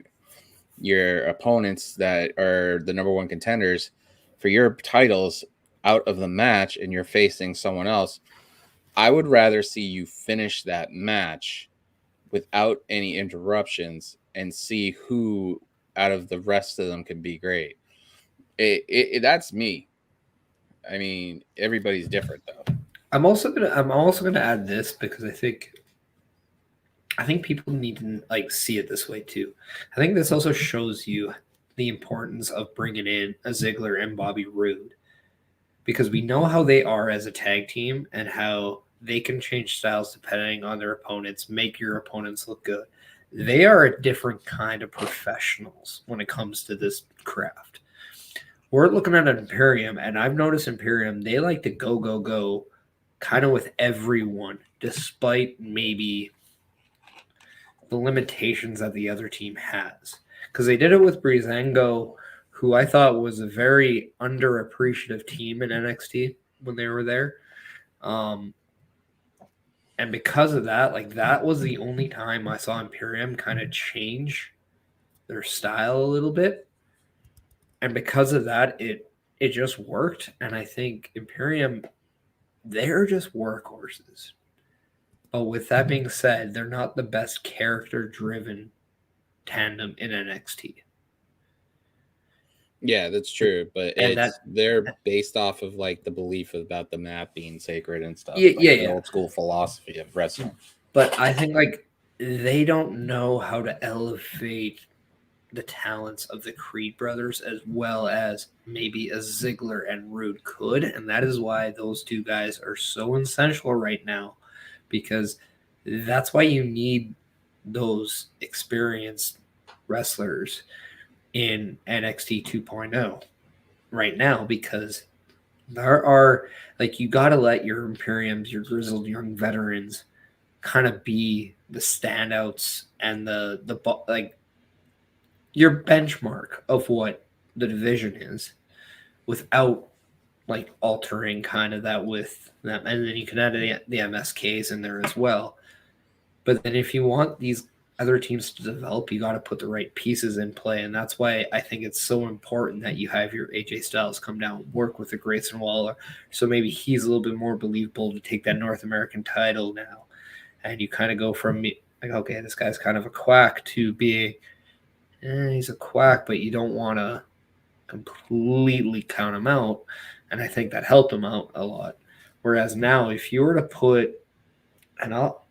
your opponents that are the number one contenders for your titles out of the match and you're facing someone else, I would rather see you finish that match without any interruptions and see who out of the rest of them can be great. That's me. I mean, everybody's different though. I'm also gonna add this because I think people need to like see it this way too. I think this also shows you the importance of bringing in a Ziggler and Bobby Roode because we know how they are as a tag team and how they can change styles depending on their opponents, make your opponents look good. They are a different kind of professionals when it comes to this craft. We're looking at Imperium, and I've noticed Imperium, they like to go kind of with everyone, despite maybe the limitations that the other team has. Because they did it with Breezango, who I thought was a very underappreciative team in NXT when they were there. And because of that, like that was the only time I saw Imperium kind of change their style a little bit. And because of that, it just worked. And I think Imperium, they're just workhorses. But with that being said, they're not the best character driven tandem in NXT. Yeah, that's true, but And they're based off of like the belief about the mat being sacred and stuff. Yeah, like yeah, the yeah. old school philosophy of wrestling. But I think like they don't know how to elevate the talents of the Creed brothers as well as maybe a Ziggler and Rude could. And that is why those two guys are so essential right now, because that's why you need those experienced wrestlers in NXT 2.0 right now, because there are, like, you got to let your Imperiums, your grizzled young veterans kind of be the standouts and the like your benchmark of what the division is without like altering kind of that with them. And then you can add the MSKs in there as well. But then if you want these other teams to develop, you got to put the right pieces in play. And that's why I think it's so important that you have your AJ Styles come down, work with the Grayson Waller. So maybe he's a little bit more believable to take that North American title now. And you kind of go from like, okay, this guy's kind of a quack to being, he's a quack, but you don't want to completely count him out. And I think that helped him out a lot. Whereas now, if you were to put, and I'll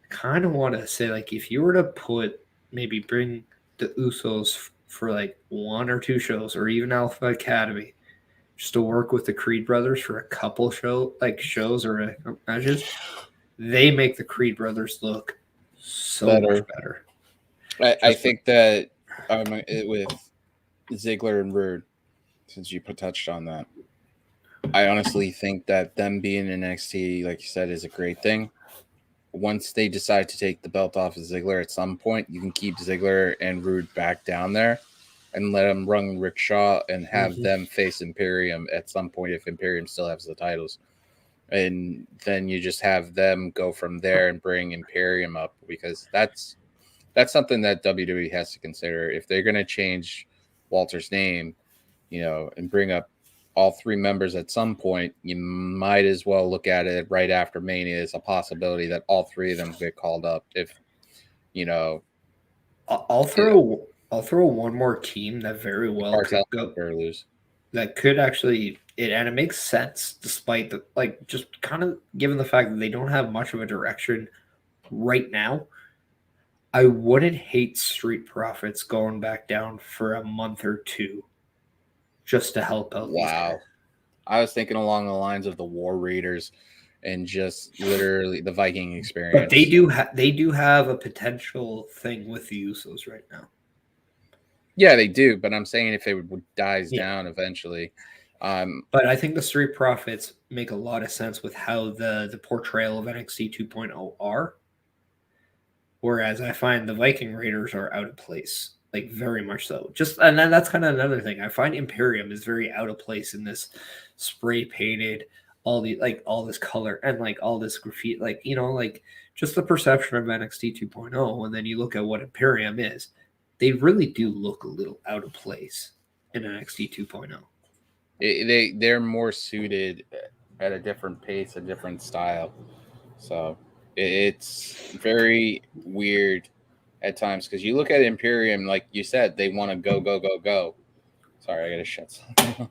kind of want to say, like, if you were to put, maybe bring the Usos for like 1 or 2 shows, or even Alpha Academy, just to work with the Creed brothers for a couple shows or matches, they make the Creed brothers look so much better. I think that with Ziggler and Rude, since you touched on that, I honestly think that them being in NXT, like you said, is a great thing. Once they decide to take the belt off of Ziggler at some point, you can keep Ziggler and Rude back down there and let them run Rickshaw and have them face Imperium at some point if Imperium still has the titles. And then you just have them go from there and bring Imperium up, because that's something that WWE has to consider. If they're going to change Walter's name, and bring up all 3 members at some point, you might as well look at it right after Mania as a possibility that all 3 of them get called up. If I'll throw one more team that very well could go, that could actually and it makes sense despite the, like, just kind of given the fact that they don't have much of a direction right now. I wouldn't hate Street Profits going back down for a month or 2 just to help out. Wow. I was thinking along the lines of the War Raiders and just literally the Viking experience. But they do have a potential thing with the Usos right now. Yeah, they do. But I'm saying if it dies down eventually. But I think the Street Profits make a lot of sense with how the portrayal of NXT 2.0 are. Whereas I find the Viking Raiders are out of place, like very much so. And then that's kind of another thing. I find Imperium is very out of place in this spray painted, all this color and like all this graffiti, like, like just the perception of NXT 2.0. And then you look at what Imperium is, they really do look a little out of place in NXT 2.0. They're more suited at a different pace, a different style. So it's very weird at times, because you look at Imperium, like you said, they want to go, go, go, go. Sorry, I gotta shut something.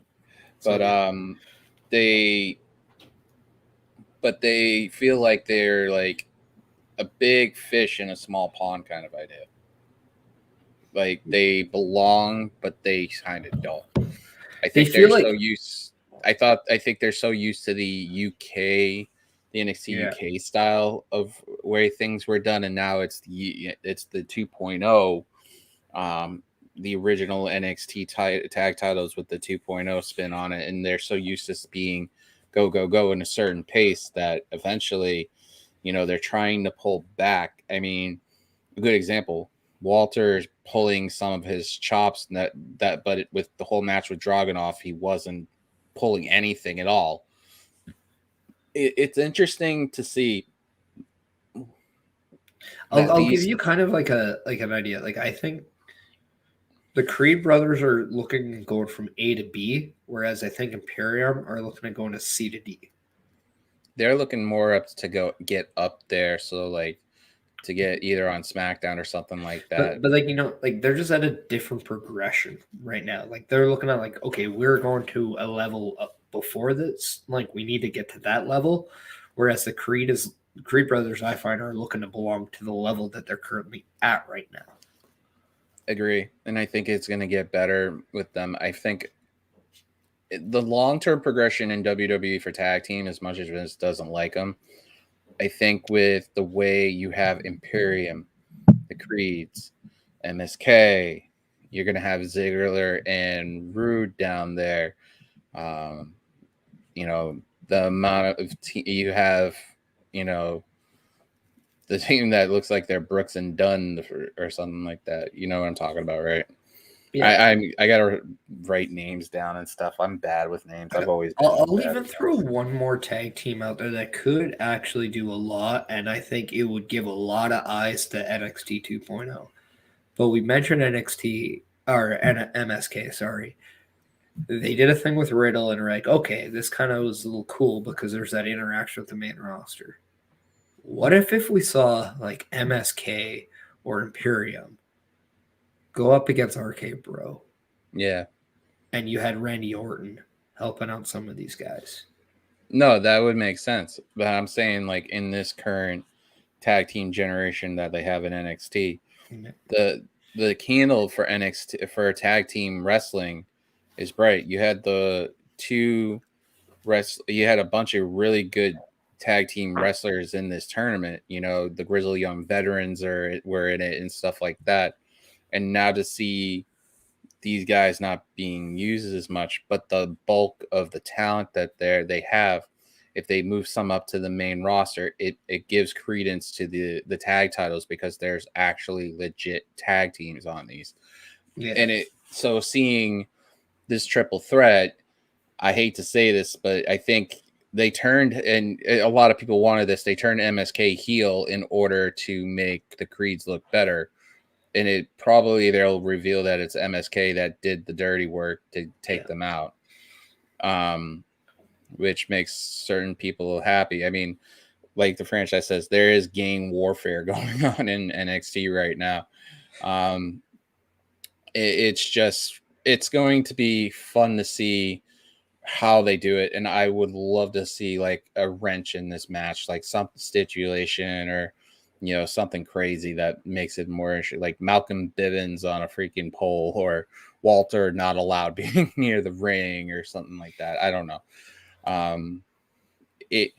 But they feel like they're like a big fish in a small pond kind of idea. Like they belong, but they kind of don't. I think they're so used. I think they're so used to the UK, the NXT UK style of way things were done, and now it's the 2.0, the original NXT tag titles with the 2.0 spin on it, and they're so used to being go go go in a certain pace that eventually, they're trying to pull back. I mean, a good example, Walter pulling some of his chops, but with the whole match with Dragunov, he wasn't pulling anything at all. It's interesting to see. I'll give you kind of like an idea. Like, I think the Creed brothers are looking at going from A to B, whereas I think Imperium are looking at going to C to D. They're looking more up to get up there, so like to get either on SmackDown or something like that. But like they're just at a different progression right now. Like they're looking at like, okay, we're going to a level up before this. Like we need to get to that level. Whereas the Creed brothers, I find, are looking to belong to the level that they're currently at right now. Agree. And I think it's going to get better with them. I think the long-term progression in WWE for tag team, as much as Vince doesn't like them, I think with the way you have Imperium, the Creeds, MSK, you're going to have Ziggler and Rude down there. You know, the amount of you have, you know, the team that looks like they're Brooks and Dunn or something like that. You know what I'm talking about, right? Yeah. I gotta write names down and stuff. I'm bad with names. I've always been. I'll even throw one more tag team out there that could actually do a lot, and I think it would give a lot of eyes to NXT 2.0. But we mentioned NXT or MSK, sorry. They did a thing with Riddle, and we're like, okay, this kind of was a little cool because there's that interaction with the main roster. What if we saw like MSK or Imperium go up against RK Bro? Yeah. And you had Randy Orton helping out some of these guys. No, that would make sense. But I'm saying, like, in this current tag team generation that they have in NXT, the candle for NXT for tag team wrestling is bright. You had the two you had a bunch of really good tag team wrestlers in this tournament. You know, the Grizzly Young Veterans were in it and stuff like that. And now to see these guys not being used as much, but the bulk of the talent that they have, if they move some up to the main roster, it gives credence to the tag titles because there's actually legit tag teams on these. Yeah. And so seeing this triple threat, I hate to say this, but I think they turned, and a lot of people wanted this, they turned MSK heel in order to make the Creeds look better. And they'll reveal that it's MSK that did the dirty work to take them out, which makes certain people happy. I mean, like the franchise says, there is gang warfare going on in NXT right now. It's going to be fun to see how they do it, and I would love to see like a wrench in this match, like some stipulation or something crazy that makes it more interesting, like Malcolm Bivens on a freaking pole or Walter not allowed being near the ring or something like that. I don't know. It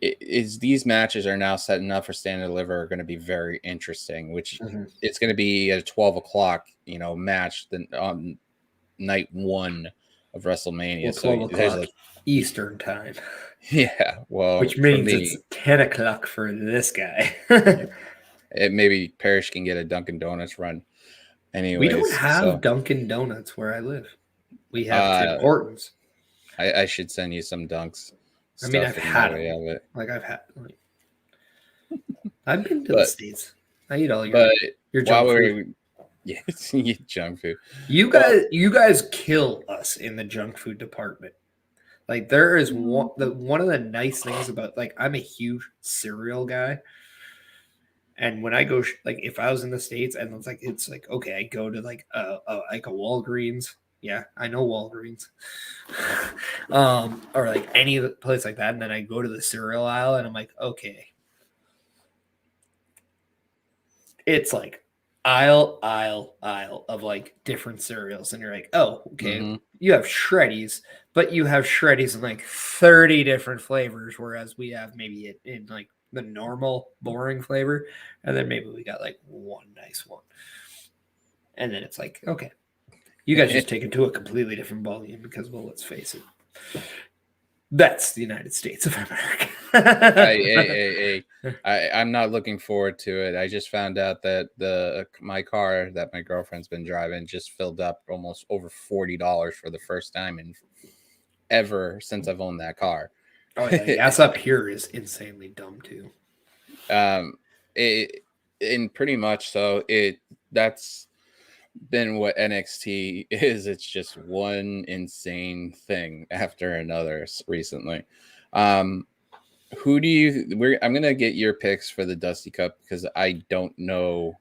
is, these matches are now setting up for Stand and Deliver are going to be very interesting, which it's going to be a 12 o'clock match on night one of WrestleMania. Well, 12 o'clock Eastern time. Yeah, well, which means it's 10 o'clock for this guy. Maybe Parrish can get a Dunkin' Donuts run. Anyways, we don't have Dunkin' Donuts where I live. We have Tim Hortons. I should send you some Dunks. I mean, I've had them. I've been to the States. I eat all your junk food. Yeah, you eat junk food. You guys kill us in the junk food department. Like, there is one of the nice things about, like, I'm a huge cereal guy. And when I go, like, if I was in the States and it's like, okay, I go to like a Walgreens. Yeah, I know Walgreens. Or like any place like that. And then I go to the cereal aisle and I'm like, okay. It's like aisle of like different cereals. And you're like, oh, okay. You have Shreddies, but you have Shreddies in like 30 different flavors, whereas we have maybe it in like the normal boring flavor, and then maybe we got like one nice one, and then it's like, okay, you guys just take it to a completely different ballgame because, well, let's face it, that's the United States of America. I'm not looking forward to it. I just found out that my car that my girlfriend's been driving just filled up almost over $40 for the first time ever since I've owned that car. Oh yeah, gas up here is insanely dumb too. And pretty much so. That's been what NXT is. It's just one insane thing after another recently. Who do you? I'm gonna get your picks for the Dusty Cup because I don't know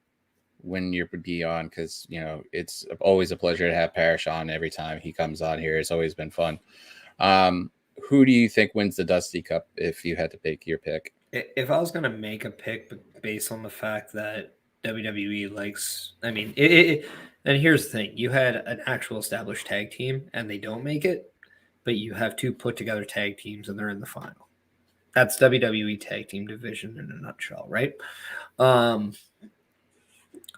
when you're be on, because it's always a pleasure to have Parrish on every time he comes on here. It's always been fun. Who do you think wins the Dusty Cup if you had to pick your pick? If I was going to make a pick based on the fact that WWE likes. I mean, and here's the thing: you had an actual established tag team, and they don't make it, but you have two put together tag teams, and they're in the final. That's WWE tag team division in a nutshell, right?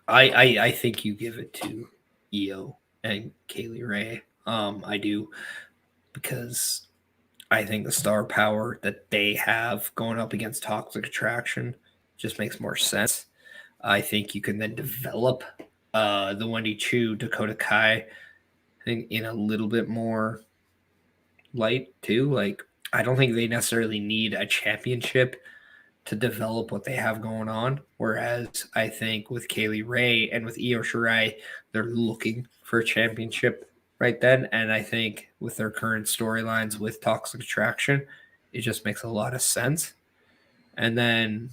I think you give it to Io and Kaylee Ray. I do, because I think the star power that they have going up against Toxic Attraction just makes more sense. I think you can then develop the Wendy Chu, Dakota Kai, I think, in a little bit more light too. Like, I don't think they necessarily need a championship to develop what they have going on. Whereas I think with Kaylee Ray and with Io Shirai, they're looking for a championship right then. And I think with their current storylines with Toxic Attraction, it just makes a lot of sense. And then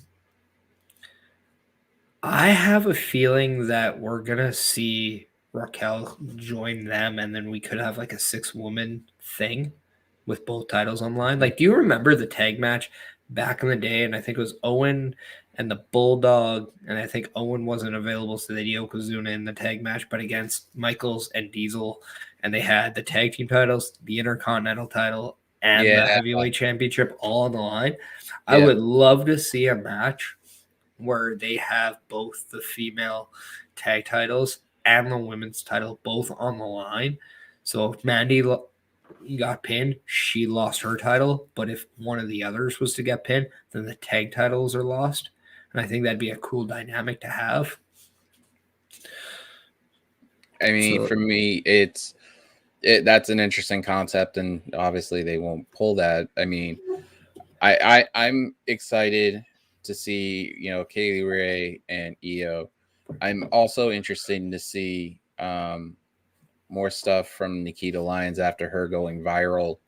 I have a feeling that we're going to see Raquel join them, and then we could have like a 6-woman thing with both titles on the line. Like, do you remember the tag match back in the day? And I think it was Owen and the Bulldog, and I think Owen wasn't available, so they had Yokozuna in the tag match, but against Michaels and Diesel, and they had the tag team titles, the Intercontinental title, and the heavyweight championship all on the line. I would love to see a match where they have both the female tag titles and the women's title both on the line. So if Mandy got pinned, she lost her title. But if one of the others was to get pinned, then the tag titles are lost. And I think that'd be a cool dynamic to have. I mean, for me, that's an interesting concept, and obviously they won't pull that. I mean, I'm excited to see, Kaylee Ray and Io. I'm also interested to see more stuff from Nikita Lyons after her going viral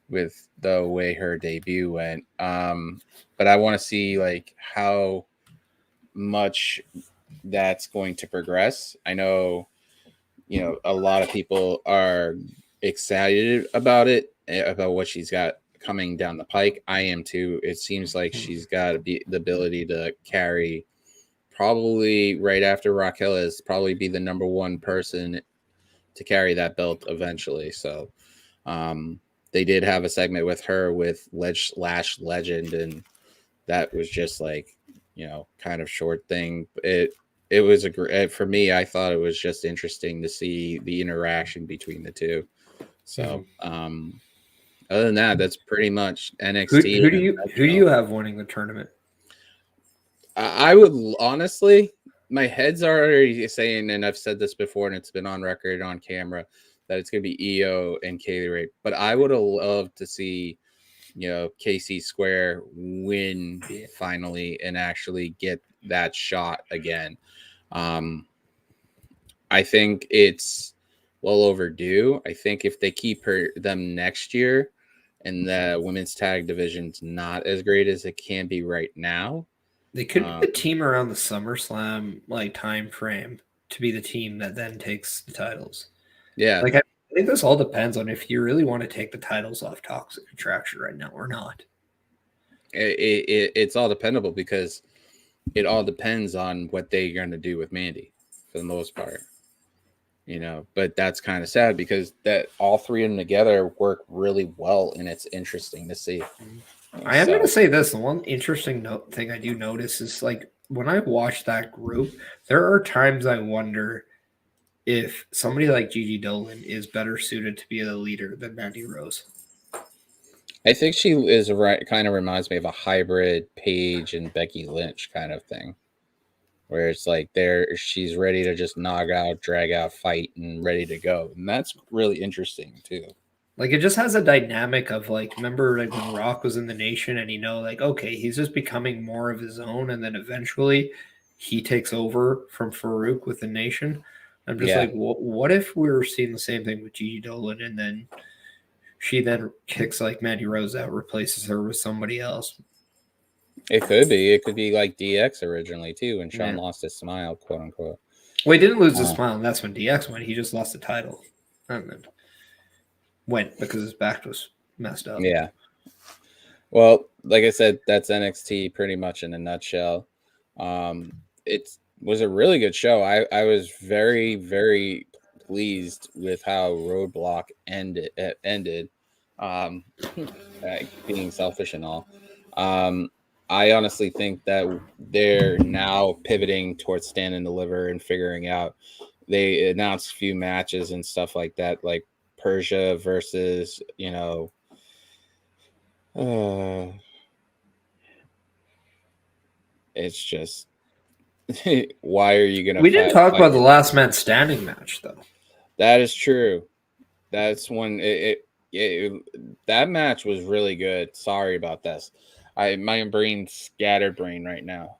with the way her debut went. But I want to see like how much that's going to progress. I know, a lot of people are excited about it, about what she's got coming down the pike. I am too. It seems like she's got the ability to carry, probably right after Raquel, is probably be the number one person to carry that belt eventually. So they did have a segment with her with Lash Legend, and that was just like, kind of short thing. It was for me, I thought it was just interesting to see the interaction between the two. So other than that, that's pretty much NXT. Who do you have winning the tournament? I would honestly, my head's already saying, and I've said this before, and it's been on record on camera, that it's going to be Io and Kaylee Ray. But I would have loved to see, KC Square win finally and actually get that shot again. I think it's well overdue. I think if they keep them next year, and the women's tag division's not as great as it can be right now, they could be the team around the SummerSlam time frame to be the team that then takes the titles. Yeah, I think this all depends on if you really want to take the titles off Toxic Attraction right now or not. It's all dependable, because it all depends on what they're going to do with Mandy for the most part. But that's kind of sad, because that all three of them together work really well, and it's interesting to see. I am going to say this. The one interesting thing I do notice is, when I watch that group, there are times I wonder if somebody like Gigi Dolan is better suited to be the leader than Mandy Rose. I think she is kind of reminds me of a hybrid Paige and Becky Lynch kind of thing, where it's like she's ready to just knock out, drag out, fight, and ready to go. And that's really interesting too. It just has a dynamic of remember when Rock was in the Nation, and okay, he's just becoming more of his own, and then eventually he takes over from Farouk with the Nation. I'm just what if we were seeing the same thing with Gigi Dolan, and then she then kicks Mandy Rose out, replaces her with somebody else? It could be. It could be like DX originally too, when Shawn lost his smile, quote unquote. Well, he didn't lose his smile, and that's when DX went. He just lost the title, and then went because his back was messed up. Yeah. Well, like I said, that's NXT pretty much in a nutshell. It's was a really good show. I was very, very pleased with how Roadblock ended. Um, being selfish and all. Um, I honestly think that they're now pivoting towards Stand and Deliver and figuring out. They announced a few matches and stuff like that, like Persia versus, it's just why are you gonna We didn't talk fight about the last man standing match though. That is true. That's when that match was really good. Sorry about this. My brain scattered brain right now.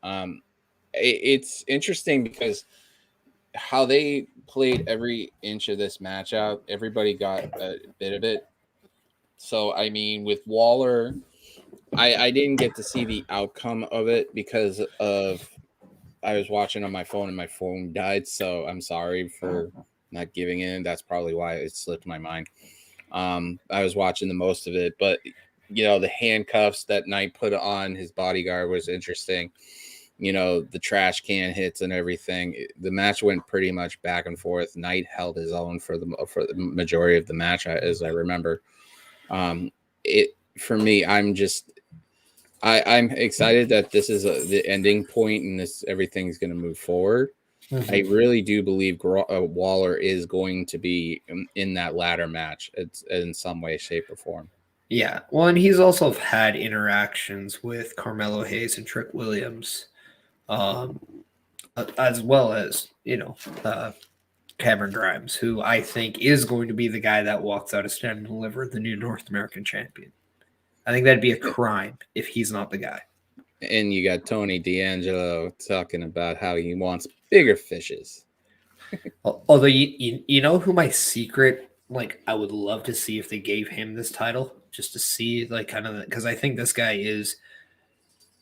It's interesting because how they played every inch of this match out. Everybody got a bit of it. So I mean, with Waller, I didn't get to see the outcome of it because of I was watching on my phone and my phone died. So I'm sorry for not giving in. That's probably why it slipped my mind. I was watching the most of it, but the handcuffs that Knight put on his bodyguard was interesting. The trash can hits and everything. The match went pretty much back and forth. Knight held his own for the majority of the match, as I remember. It for me, I'm excited that this is the ending point and this everything's going to move forward. Mm-hmm. I really do believe Waller is going to be in that ladder match. It's in some way, shape, or form. Yeah, well, and he's also had interactions with Carmelo Hayes and Trick Williams, as well as Cameron Grimes, who I think is going to be the guy that walks out of Stand and Deliver, the new North American champion. I think that'd be a crime if he's not the guy. And you got Tony D'Angelo talking about how he wants bigger fishes. Although you know who my secret, like, I would love to see if they gave him this title, just to see, like, kind of, because I think this guy is,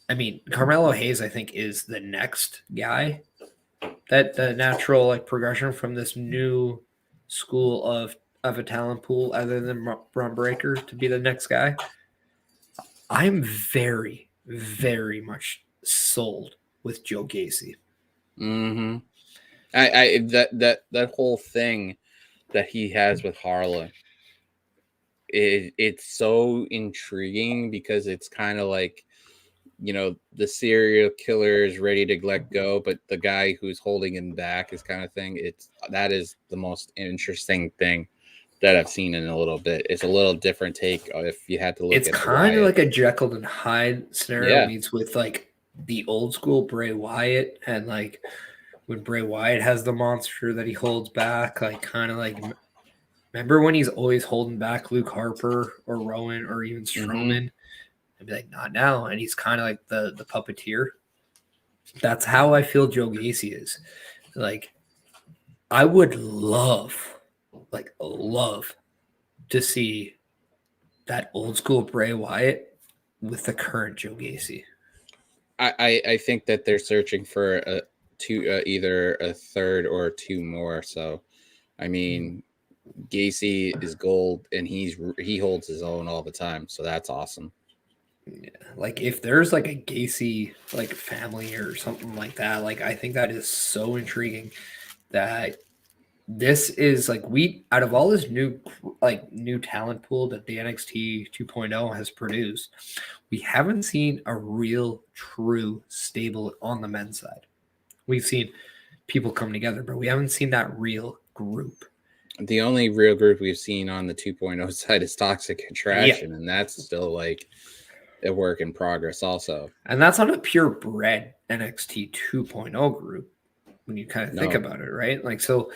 I mean, Carmelo Hayes, I think, is the next guy, that the natural, like, progression from this new school of a talent pool other than Braun Breaker to be the next guy. I'm very, very much sold with Joe Gacy. Mm-hmm. I that whole thing that he has with Harlan, it's so intriguing because it's kind of like the serial killer is ready to let go, but the guy who's holding him back is kind of thing. That is the most interesting thing that I've seen in a little bit. It's a little different take if you had to look It's at kind of like a Jekyll and Hyde scenario meets with like the old school Bray Wyatt, and like when Bray Wyatt has the monster that he holds back, like kind of like, remember when he's always holding back Luke Harper or Rowan or even Strowman? I'd be like, not now. And he's kind of like the puppeteer. That's how I feel Joe Gacy is. Like, I would love to see that old school Bray Wyatt with the current Joe Gacy. I think that they're searching for either a third or two more. So, I mean, Gacy is gold, and he holds his own all the time. So that's awesome. Yeah, like if there's like a Gacy like family or something like that, like I think that is so intriguing that this is like, we out of all this new talent pool that the NXT 2.0 has produced, we haven't seen a real true stable on the men's side. We've seen people come together, but we haven't seen that real group. The only real group we've seen on the 2.0 side is Toxic Attraction, and that's still like a work in progress also. And that's not a purebred NXT 2.0 group when you kind of think about it, right? Like, so,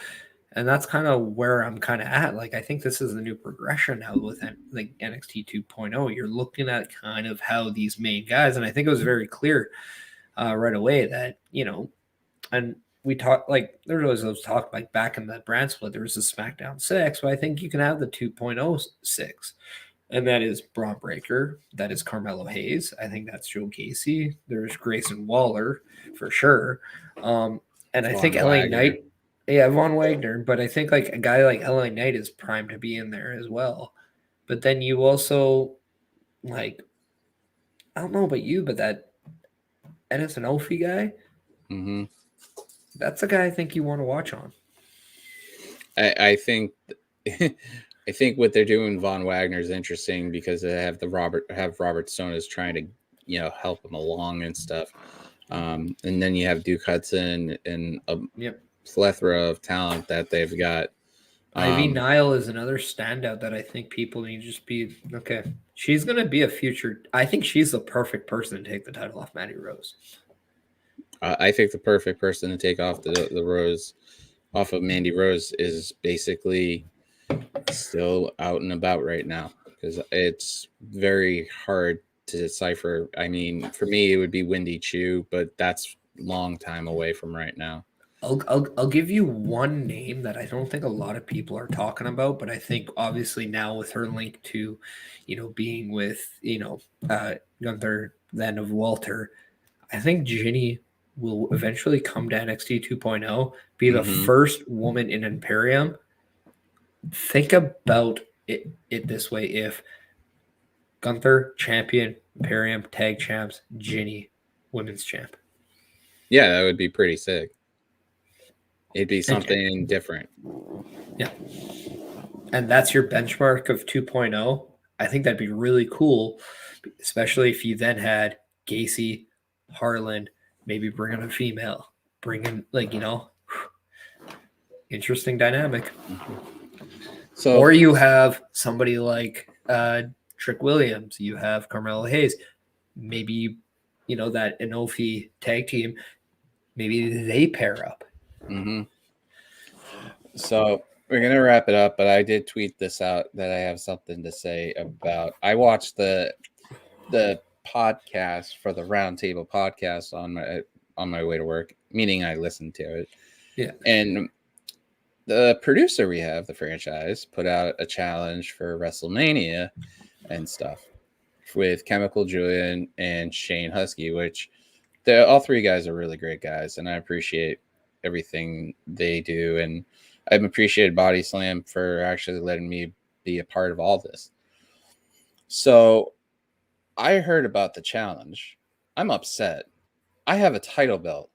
and that's kind of where I'm kind of at. Like, I think this is the new progression now with like NXT 2.0. You're looking at kind of how these main guys, and I think it was very clear right away that, and we talked, like, there was those talk like back in the brand split, there was a SmackDown 6, but I think you can have the 2.0 6. And that is Braun Breaker. That is Carmelo Hayes. I think that's Joe Gacy. There's Grayson Waller for sure. And I think LA Knight. Yeah, Von Wagner. But I think like a guy like LA Knight is primed to be in there as well. But then you also, like, I don't know about you, but that Edison Ophi guy. Mm-hmm. That's a guy I think you want to watch on. I think I think what they're doing Von Wagner is interesting because they have Robert Stone is trying to help him along and stuff. And then you have Duke Hudson and a plethora of talent that they've got. Ivy Nile is another standout that I think people need to just be okay. She's going to be a future. I think she's the perfect person to take the title off Mandy Rose. I think the perfect person to take off the Rose off of Mandy Rose is basically still out and about right now because it's very hard to decipher. I mean, for me, it would be Wendy Chu, but that's long time away from right now. I'll give you one name that I don't think a lot of people are talking about, but I think obviously now with her link to, being with Gunther then of Walter, I think Ginny will eventually come to NXT 2.0, be the first woman in Imperium. Think about it this way: if Gunther champion, Imperium tag champs, Ginny women's champ. Yeah, that would be pretty sick. It'd be something different. Yeah. And that's your benchmark of 2.0. I think that'd be really cool, especially if you then had Gacy, Harlan, maybe bring in a female, bring in interesting dynamic. So, or you have somebody like Trick Williams, you have Carmelo Hayes, maybe that Inofi tag team, maybe they pair up. Mm-hmm. So we're gonna wrap it up, but I did tweet this out that I have something to say about. I watched the podcast for the Roundtable podcast on my way to work, meaning I listened to it. Yeah, and the producer we have, the franchise, put out a challenge for WrestleMania and stuff with Chemical Julian and Shane Husky, which all three guys are really great guys, and I appreciate everything they do, and I've appreciated Bodyslam for actually letting me be a part of all this. So I heard about the challenge. I'm upset. I have a title belt,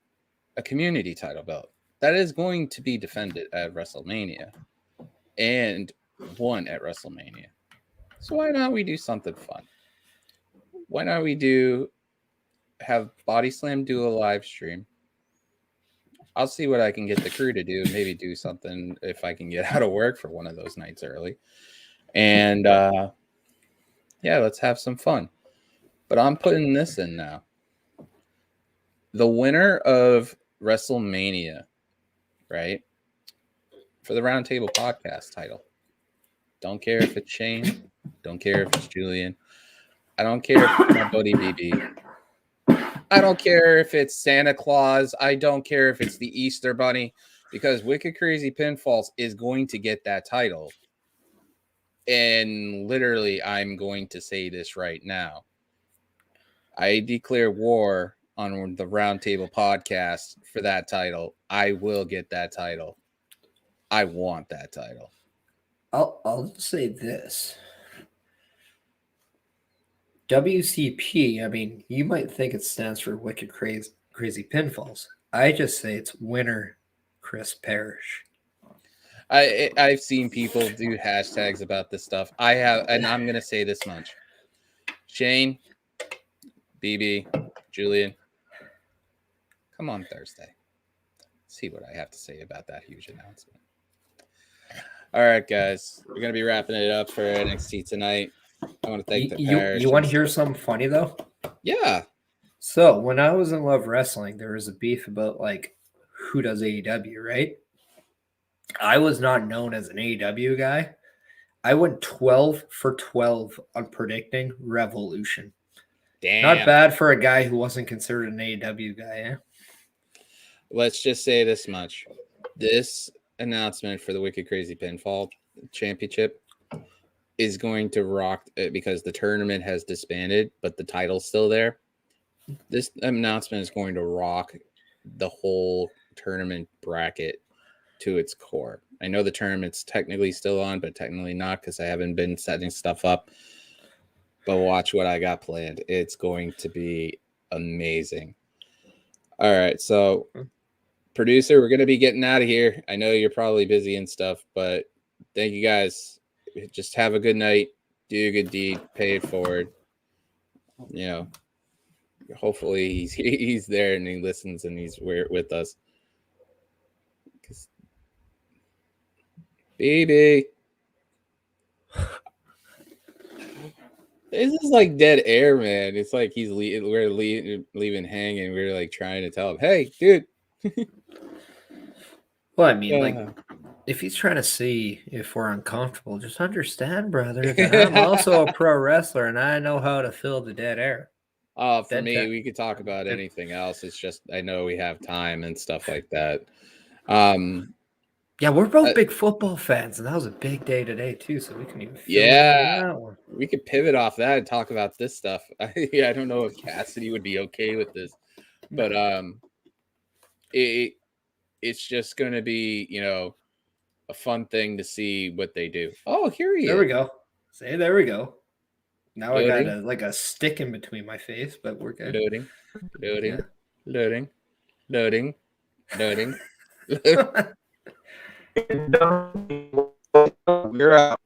a community title belt, that is going to be defended at WrestleMania and won at WrestleMania. So why not we do something fun? Why not we have Bodyslam do a live stream? I'll see what I can get the crew to do. Maybe do something if I can get out of work for one of those nights early. And let's have some fun. But I'm putting this in now. The winner of WrestleMania, right? For the Roundtable podcast title. Don't care if it's Shane. Don't care if it's Julian. I don't care if it's my buddy BB. I don't care if it's Santa Claus. I don't care if it's the Easter Bunny, because Wicked Crazy Pinfalls is going to get that title. And literally, I'm going to say this right now. I declare war on the Roundtable podcast for that title. I will get that title. I want that title. I'll say this. WCP, I mean, you might think it stands for Wicked Crazy Pinfalls. I just say it's winner Chris Parrish. I've seen people do hashtags about this stuff. I have, and I'm going to say this much. Shane, BB, Julian, come on Thursday. See what I have to say about that huge announcement. All right, guys. We're going to be wrapping it up for NXT tonight. I want to thank the Parrish. You want to hear something funny, though? Yeah. So, when I was in Love Wrestling, there was a beef about, who does AEW, right? I was not known as an AEW guy. I went 12 for 12 on predicting Revolution. Damn. Not bad for a guy who wasn't considered an AEW guy, eh? Let's just say this much. This announcement for the Wicked Crazy Pinfall Championship is going to rock because the tournament has disbanded, but the title's still there. This announcement is going to rock the whole tournament bracket to its core. I know the tournament's technically still on, but technically not because I haven't been setting stuff up. But watch what I got planned. It's going to be amazing. All right, so producer, we're gonna be getting out of here. I know you're probably busy and stuff, but thank you guys. Just have a good night. Do a good deed. Pay it forward. You know, hopefully he's there and he listens and he's with us. Baby, this is like dead air, man. It's like we're leaving hanging. We're like trying to tell him, hey, dude. Well, I mean, like, if he's trying to see if we're uncomfortable, just understand, brother, that I'm also a pro wrestler and I know how to fill the dead air. For Dead me, time. we could talk about Dead- anything else. It's just I know we have time and stuff like that. Yeah, we're both big football fans, and that was a big day today too. So we can even fill in that one. We could pivot off that and talk about this stuff. I don't know if Cassidy would be okay with this, but it's just going to be, you know, a fun thing to see what they do. Oh, here he is. There we go. Say, there we go. Now Loading. I got a stick in between my face, but we're good. Loading. Yeah. We're out.